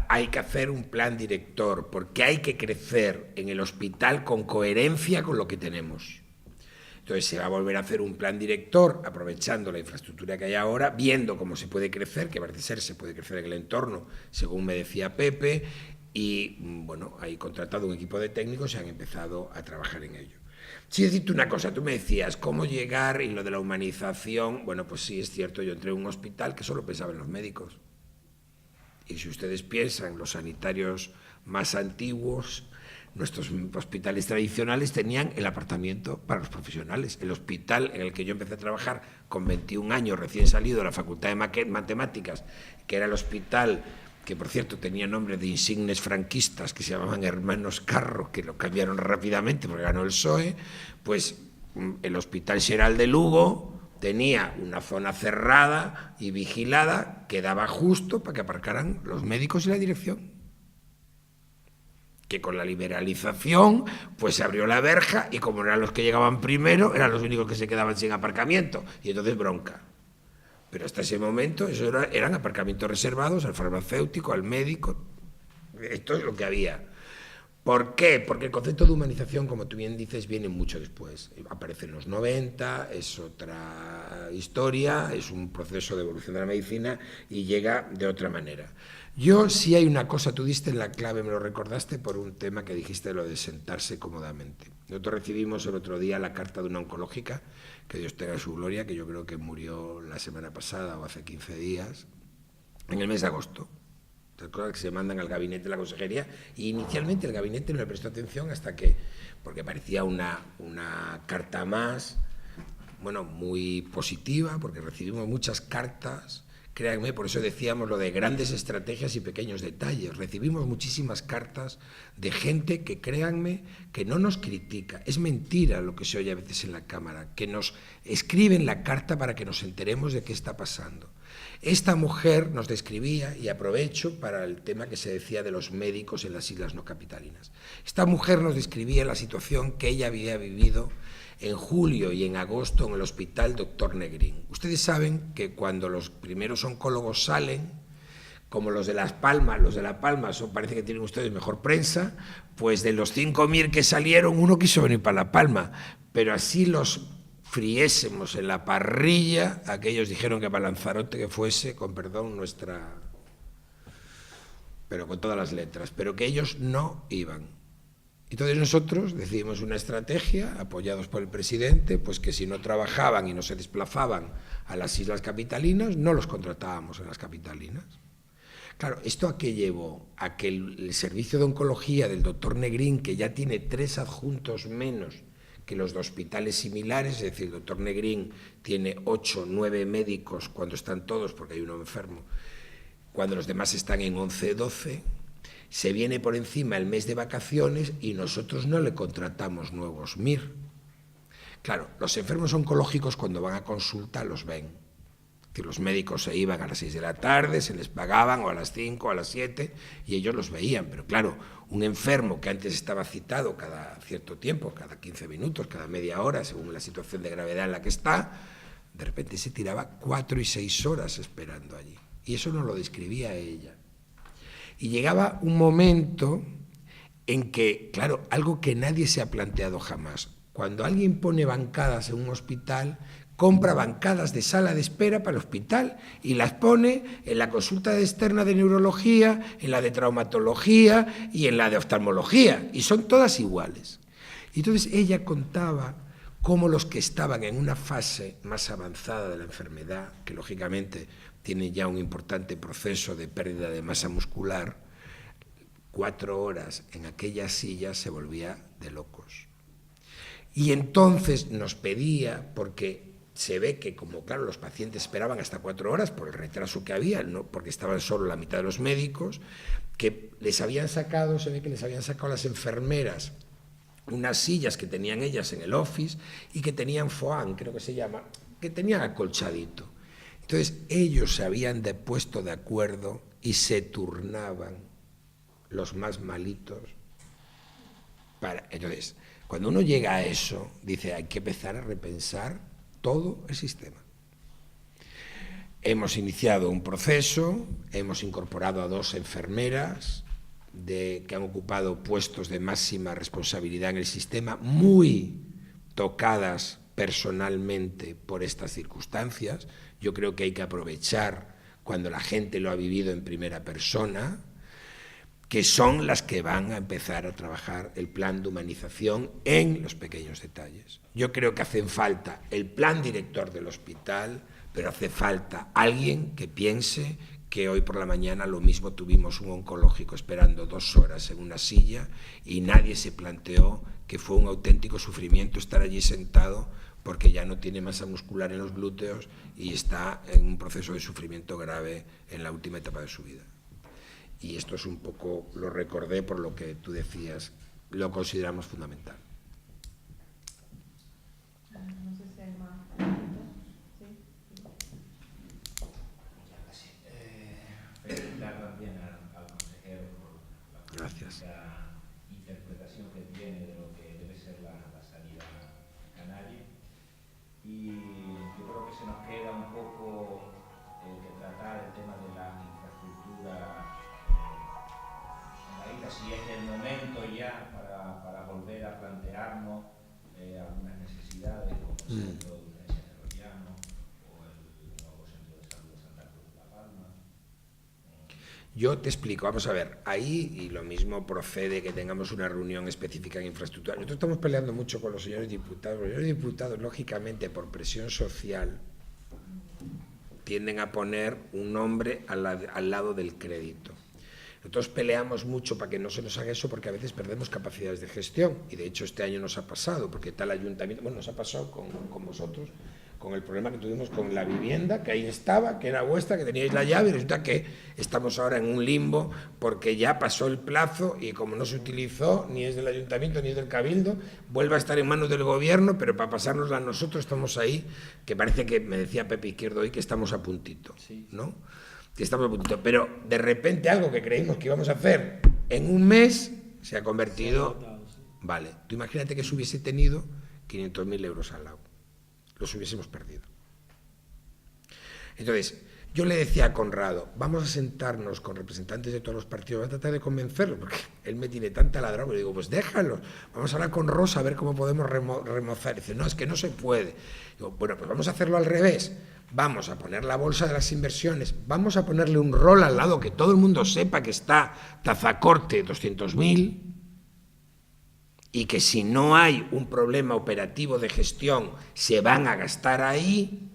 hay que hacer un plan director, porque hay que crecer en el hospital con coherencia con lo que tenemos. Entonces, se va a volver a hacer un plan director, aprovechando la infraestructura que hay ahora, viendo cómo se puede crecer, que parece ser se puede crecer en el entorno, según me decía Pepe, y, bueno, hay contratado un equipo de técnicos y han empezado a trabajar en ello. Sí, decirte una cosa, tú me decías, ¿cómo llegar? Y lo de la humanización, bueno, pues sí, es cierto, yo entré en un hospital que solo pensaba en los médicos. Y si ustedes piensan, los sanitarios más antiguos, nuestros hospitales tradicionales tenían el apartamento para los profesionales. El hospital en el que yo empecé a trabajar con 21 años, recién salido de la Facultad de Matemáticas, que era el hospital que por cierto tenía nombre de insignes franquistas que se llamaban Hermanos Carro, que lo cambiaron rápidamente porque ganó el PSOE, pues el Hospital Xeral de Lugo tenía una zona cerrada y vigilada que daba justo para que aparcaran los médicos y la dirección. Que con la liberalización pues se abrió la verja y como eran los que llegaban primero, eran los únicos que se quedaban sin aparcamiento y entonces bronca. Pero hasta ese momento eso eran aparcamientos reservados al farmacéutico, al médico. Esto es lo que había. ¿Por qué? Porque el concepto de humanización, como tú bien dices, viene mucho después. Aparece en los 90, es otra historia, es un proceso de evolución de la medicina y llega de otra manera. Yo sí hay una cosa, tú diste en la clave, me lo recordaste por un tema que dijiste, lo de sentarse cómodamente. Nosotros recibimos el otro día la carta de una oncológica, que Dios tenga su gloria, que yo creo que murió la semana pasada o hace 15 días, en el mes de agosto. Cosas que se mandan al gabinete de la consejería, y inicialmente el gabinete no le prestó atención hasta que, porque parecía una carta más, bueno, muy positiva, porque recibimos muchas cartas Créanme, por eso decíamos lo de grandes estrategias y pequeños detalles. Recibimos muchísimas cartas de gente que, créanme, que no nos critica. Es mentira lo que se oye a veces en la Cámara, que nos escriben la carta para que nos enteremos de qué está pasando. Esta mujer nos describía, y aprovecho para el tema que se decía de los médicos en las islas no capitalinas. Esta mujer nos describía la situación que ella había vivido en julio y en agosto en el Hospital Dr. Negrín. Ustedes saben que cuando los primeros oncólogos salen, como los de Las Palmas, parece que tienen ustedes mejor prensa, pues de los 5.000 que salieron, uno quiso venir para La Palma, pero así los friésemos en la parrilla, aquellos dijeron que para Lanzarote que fuese, con perdón nuestra, pero con todas las letras, pero que ellos no iban. Entonces nosotros decidimos una estrategia, apoyados por el presidente, pues que si no trabajaban y no se desplazaban a las islas capitalinas, no los contratábamos en las capitalinas. Claro, ¿esto a qué llevó? A que el servicio de oncología del doctor Negrín, que ya tiene 3 adjuntos menos que los de hospitales similares, es decir, el doctor Negrín tiene 8 o 9 médicos cuando están todos, porque hay uno enfermo, cuando los demás están en 11 o 12, se viene por encima el mes de vacaciones y nosotros no le contratamos nuevos MIR. Claro, los enfermos oncológicos cuando van a consulta los ven. Es decir, los médicos se iban a las 6 de la tarde, se les pagaban, o a las 5 o a las 7, y ellos los veían. Pero claro, un enfermo que antes estaba citado cada cierto tiempo, cada 15 minutos, cada media hora, según la situación de gravedad en la que está, de repente se tiraba 4 y 6 horas esperando allí. Y eso nos lo describía ella. Y llegaba un momento en que, claro, algo que nadie se ha planteado jamás, cuando alguien pone bancadas en un hospital, compra bancadas de sala de espera para el hospital y las pone en la consulta externa de neurología, en la de traumatología y en la de oftalmología, y son todas iguales. Y entonces ella contaba cómo los que estaban en una fase más avanzada de la enfermedad, que lógicamente tiene ya un importante proceso de pérdida de masa muscular, 4 horas en aquella silla se volvía de locos. Y entonces nos pedía, porque se ve que como claro los pacientes esperaban hasta 4 horas por el retraso que había, ¿no? Porque estaban solo la mitad de los médicos, que les habían sacado, se ve que les habían sacado las enfermeras unas sillas que tenían ellas en el office y que tenían foam, creo que se llama, que tenían acolchadito. Entonces ellos se habían puesto de acuerdo y se turnaban los más malitos. Entonces, cuando uno llega a eso, dice, hay que empezar a repensar todo el sistema. Hemos iniciado un proceso, hemos incorporado a 2 enfermeras que han ocupado puestos de máxima responsabilidad en el sistema, muy tocadas personalmente por estas circunstancias. Yo creo que hay que aprovechar cuando la gente lo ha vivido en primera persona, que son las que van a empezar a trabajar el plan de humanización en los pequeños detalles. Yo creo que hace falta el plan director del hospital, pero hace falta alguien que piense que hoy por la mañana lo mismo tuvimos un oncológico esperando 2 horas en una silla y nadie se planteó que fue un auténtico sufrimiento estar allí sentado porque ya no tiene masa muscular en los glúteos y está en un proceso de sufrimiento grave en la última etapa de su vida. Y esto es un poco, lo recordé por lo que tú decías, lo consideramos fundamental. No sé si hay más preguntas. ¿Sí? Felicitar también al consejero por la Gracias. interpretación que tiene de lo que debe ser la sanidad canaria. Y yo creo que se nos queda un poco que tratar el tema de la infraestructura en la isla, si es el momento ya para volver a plantearnos algunas necesidades, como el centro de urgencia ferroviario o el nuevo centro de salud de Santa Cruz de La Palma. Yo te explico, vamos a ver, ahí y lo mismo procede que tengamos una reunión específica en infraestructura. Nosotros estamos peleando mucho con los señores diputados. Los señores diputados, lógicamente, por presión social, tienden a poner un nombre al lado del crédito. Nosotros peleamos mucho para que no se nos haga eso porque a veces perdemos capacidades de gestión y de hecho este año nos ha pasado porque tal ayuntamiento, bueno, nos ha pasado con vosotros, con el problema que tuvimos con la vivienda, que ahí estaba, que era vuestra, que teníais la llave, y resulta que estamos ahora en un limbo porque ya pasó el plazo y como no se utilizó, ni es del ayuntamiento ni es del cabildo, vuelve a estar en manos del gobierno, pero para pasárnosla a nosotros estamos ahí, que parece que, me decía Pepe Izquierdo hoy, que estamos a puntito, ¿no? Que estamos a puntito, pero de repente algo que creímos que íbamos a hacer en un mes se ha convertido... Vale, tú imagínate que se hubiese tenido 500.000 euros al lado. Los hubiésemos perdido. Entonces, yo le decía a Conrado, vamos a sentarnos con representantes de todos los partidos, voy a tratar de convencerlo, porque él me tiene tanta ladrada, y le digo, pues déjalo, vamos a hablar con Rosa a ver cómo podemos remozar. Y dice, no, es que no se puede. Digo, bueno, pues vamos a hacerlo al revés, vamos a poner la bolsa de las inversiones, vamos a ponerle un rol al lado, que todo el mundo sepa que está Tazacorte 200.000, y que si no hay un problema operativo de gestión se van a gastar ahí,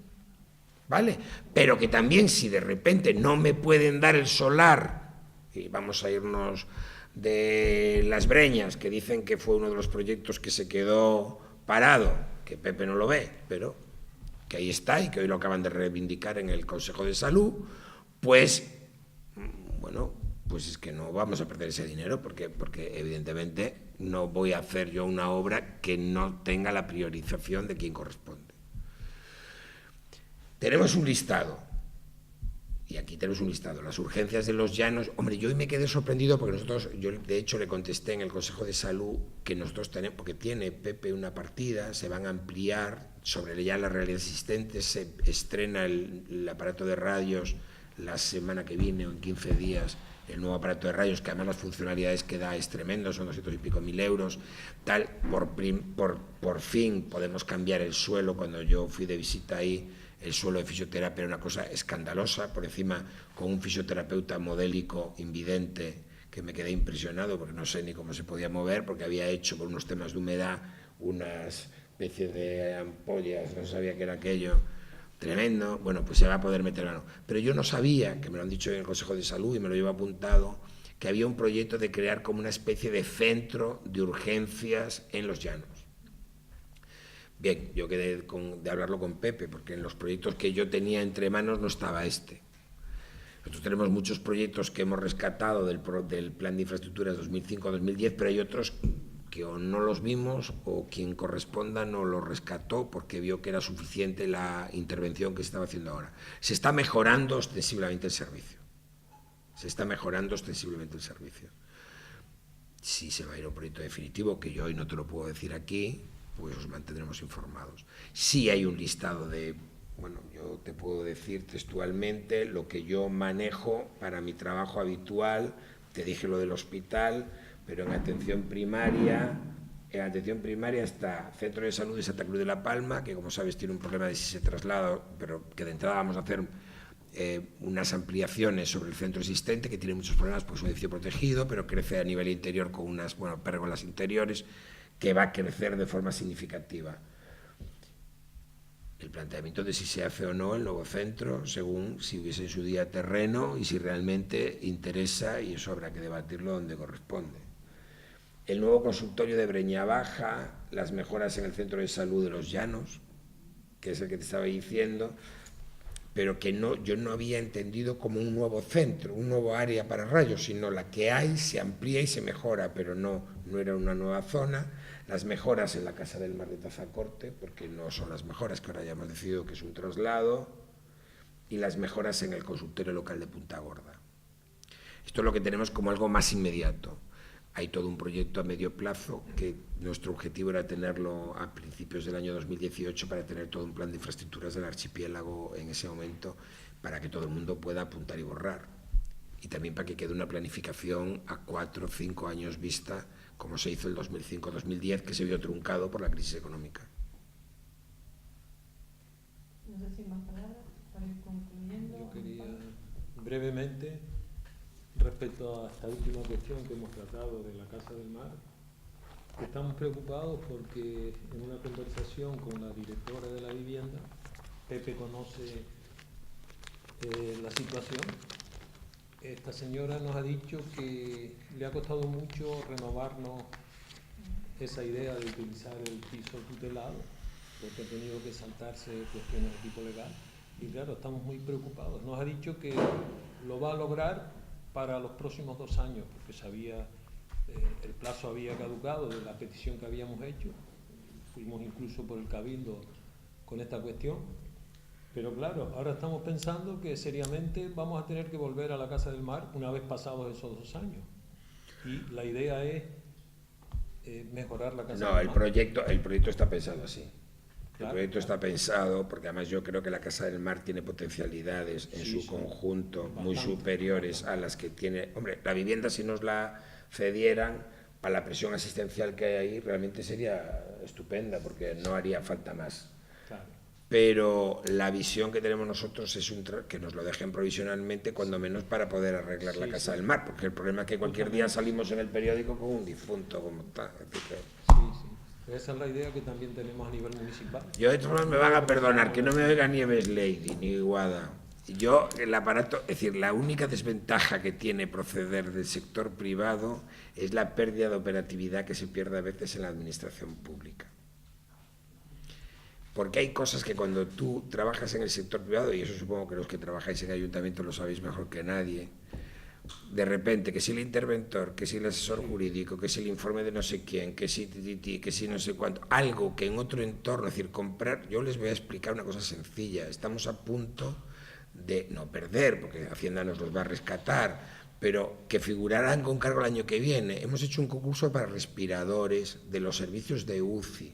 ¿vale? Pero que también si de repente no me pueden dar el solar, y vamos a irnos de Las Breñas, que dicen que fue uno de los proyectos que se quedó parado, que Pepe no lo ve, pero que ahí está y que hoy lo acaban de reivindicar en el Consejo de Salud, pues, bueno, pues es que no vamos a perder ese dinero porque evidentemente no voy a hacer yo una obra que no tenga la priorización de quien corresponde. Tenemos un listado, y aquí tenemos un listado, las urgencias de los llanos. Hombre, yo hoy me quedé sorprendido porque yo de hecho le contesté en el Consejo de Salud que nosotros tenemos, porque tiene Pepe una partida, se van a ampliar sobre ya la realidad existente, se estrena el aparato de radios la semana que viene o en 15 días, el nuevo aparato de rayos, que además las funcionalidades que da es tremendo, son 200 y pico mil euros, tal, por fin podemos cambiar el suelo. Cuando yo fui de visita ahí, el suelo de fisioterapia era una cosa escandalosa, por encima con un fisioterapeuta modélico invidente, que me quedé impresionado, porque no sé ni cómo se podía mover, porque había hecho por unos temas de humedad unas especies de ampollas, no sabía qué era aquello, tremendo. Bueno, pues se va a poder meter mano. Pero yo no sabía, que me lo han dicho en el Consejo de Salud y me lo llevo apuntado, que había un proyecto de crear como una especie de centro de urgencias en los llanos. Bien, yo quedé de hablarlo con Pepe, porque en los proyectos que yo tenía entre manos no estaba este. Nosotros tenemos muchos proyectos que hemos rescatado del Plan de Infraestructuras 2005-2010, pero hay otros que o no los vimos o quien corresponda no los rescató porque vio que era suficiente la intervención que se estaba haciendo ahora. Se está mejorando ostensiblemente el servicio. Se está mejorando ostensiblemente el servicio. Si se va a ir a un proyecto definitivo, que yo hoy no te lo puedo decir aquí, pues os mantendremos informados. Sí hay un listado de, bueno, yo te puedo decir textualmente lo que yo manejo para mi trabajo habitual. Te dije lo del hospital, pero en atención primaria está Centro de Salud de Santa Cruz de la Palma, que como sabes tiene un problema de si se traslada, pero que de entrada vamos a hacer unas ampliaciones sobre el centro existente, que tiene muchos problemas porque es un edificio protegido, pero crece a nivel interior con unas, pérgolas interiores, que va a crecer de forma significativa. El planteamiento de si se hace o no el nuevo centro, según si hubiese en su día terreno y si realmente interesa, y eso habrá que debatirlo donde corresponde. El nuevo consultorio de Breña Baja, las mejoras en el centro de salud de los Llanos, que es el que te estaba diciendo, pero que yo no había entendido como un nuevo centro, un nuevo área para rayos, sino la que hay se amplía y se mejora, pero no era una nueva zona. Las mejoras en la Casa del Mar de Tazacorte, porque no son las mejoras, que ahora ya hemos decidido que es un traslado, y las mejoras en el consultorio local de Punta Gorda. Esto es lo que tenemos como algo más inmediato. Hay todo un proyecto a medio plazo que nuestro objetivo era tenerlo a principios del año 2018 para tener todo un plan de infraestructuras del archipiélago en ese momento, para que todo el mundo pueda apuntar y borrar. Y también para que quede una planificación a 4 o 5 años vista, como se hizo el 2005-2010, que se vio truncado por la crisis económica. No sé si más palabras para ir concluyendo. Yo quería brevemente, respecto a esta última cuestión que hemos tratado de la Casa del Mar, estamos preocupados porque en una conversación con la directora de la vivienda, Pepe conoce la situación. Esta señora nos ha dicho que le ha costado mucho renovarnos esa idea de utilizar el piso tutelado porque ha tenido que saltarse cuestiones de tipo legal. Y claro, estamos muy preocupados. Nos ha dicho que lo va a lograr para los próximos 2 años, porque el plazo había caducado de la petición que habíamos hecho. Fuimos incluso por el Cabildo con esta cuestión. Pero claro, ahora estamos pensando que seriamente vamos a tener que volver a la Casa del Mar una vez pasados esos 2 años. Y la idea es mejorar la Casa del Mar. No, el proyecto está pensado así. Claro, El proyecto está pensado porque además yo creo que la Casa del Mar tiene potencialidades en su conjunto muy superiores a las que tiene. Hombre, la vivienda, si nos la cedieran, para la presión asistencial que hay ahí, realmente sería estupenda porque no haría falta más. Claro. Pero la visión que tenemos nosotros es que nos lo dejen provisionalmente, cuando menos para poder arreglar la Casa del Mar, porque el problema es que cualquier día salimos en el periódico con un difunto como tal. Sí. Esa es la idea que también tenemos a nivel municipal. Yo de todas formas me van a perdonar que no me oiga Nieves Lady ni Guada. Yo, el aparato, es decir, la única desventaja que tiene proceder del sector privado es la pérdida de operatividad que se pierde a veces en la administración pública. Porque hay cosas que cuando tú trabajas en el sector privado, y eso supongo que los que trabajáis en ayuntamiento lo sabéis mejor que nadie, de repente, que si el interventor, que si el asesor jurídico, que si el informe de no sé quién, que si no sé cuánto, algo que en otro entorno, es decir, comprar, yo les voy a explicar una cosa sencilla, estamos a punto de no perder, porque Hacienda nos los va a rescatar, pero que figurarán con cargo el año que viene. Hemos hecho un concurso para respiradores de los servicios de UCI,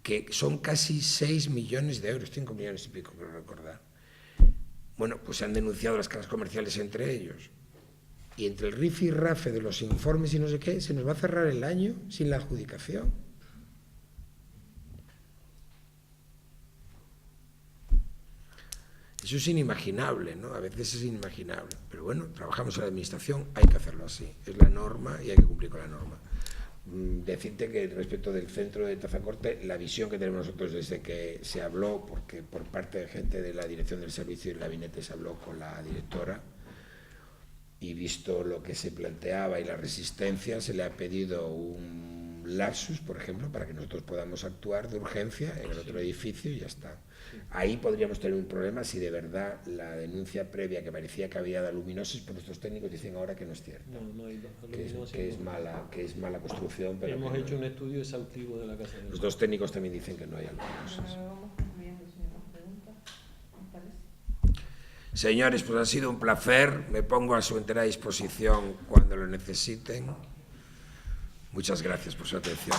que son casi 6 millones de euros, 5 millones y pico, creo recordar. Bueno, pues se han denunciado las casas comerciales entre ellos. Y entre el rifi y rafe de los informes y no sé qué, se nos va a cerrar el año sin la adjudicación. Eso es inimaginable, ¿no? A veces es inimaginable. Pero bueno, trabajamos en la administración, hay que hacerlo así. Es la norma y hay que cumplir con la norma. Decirte que respecto del centro de Tazacorte, la visión que tenemos nosotros desde que se habló, porque por parte de gente de la dirección del servicio y el gabinete se habló con la directora, y visto lo que se planteaba y la resistencia, se le ha pedido un lapsus, por ejemplo, para que nosotros podamos actuar de urgencia en el otro edificio y ya está. Ahí podríamos tener un problema si de verdad la denuncia previa que parecía que había de aluminosis, pues nuestros técnicos dicen ahora que no es cierto. No hay que es mala construcción. Pero hemos hecho un estudio exhaustivo de la Casa del Mar. Los dos técnicos también dicen que no hay aluminosis. Señores, pues ha sido un placer. Me pongo a su entera disposición cuando lo necesiten. Muchas gracias por su atención.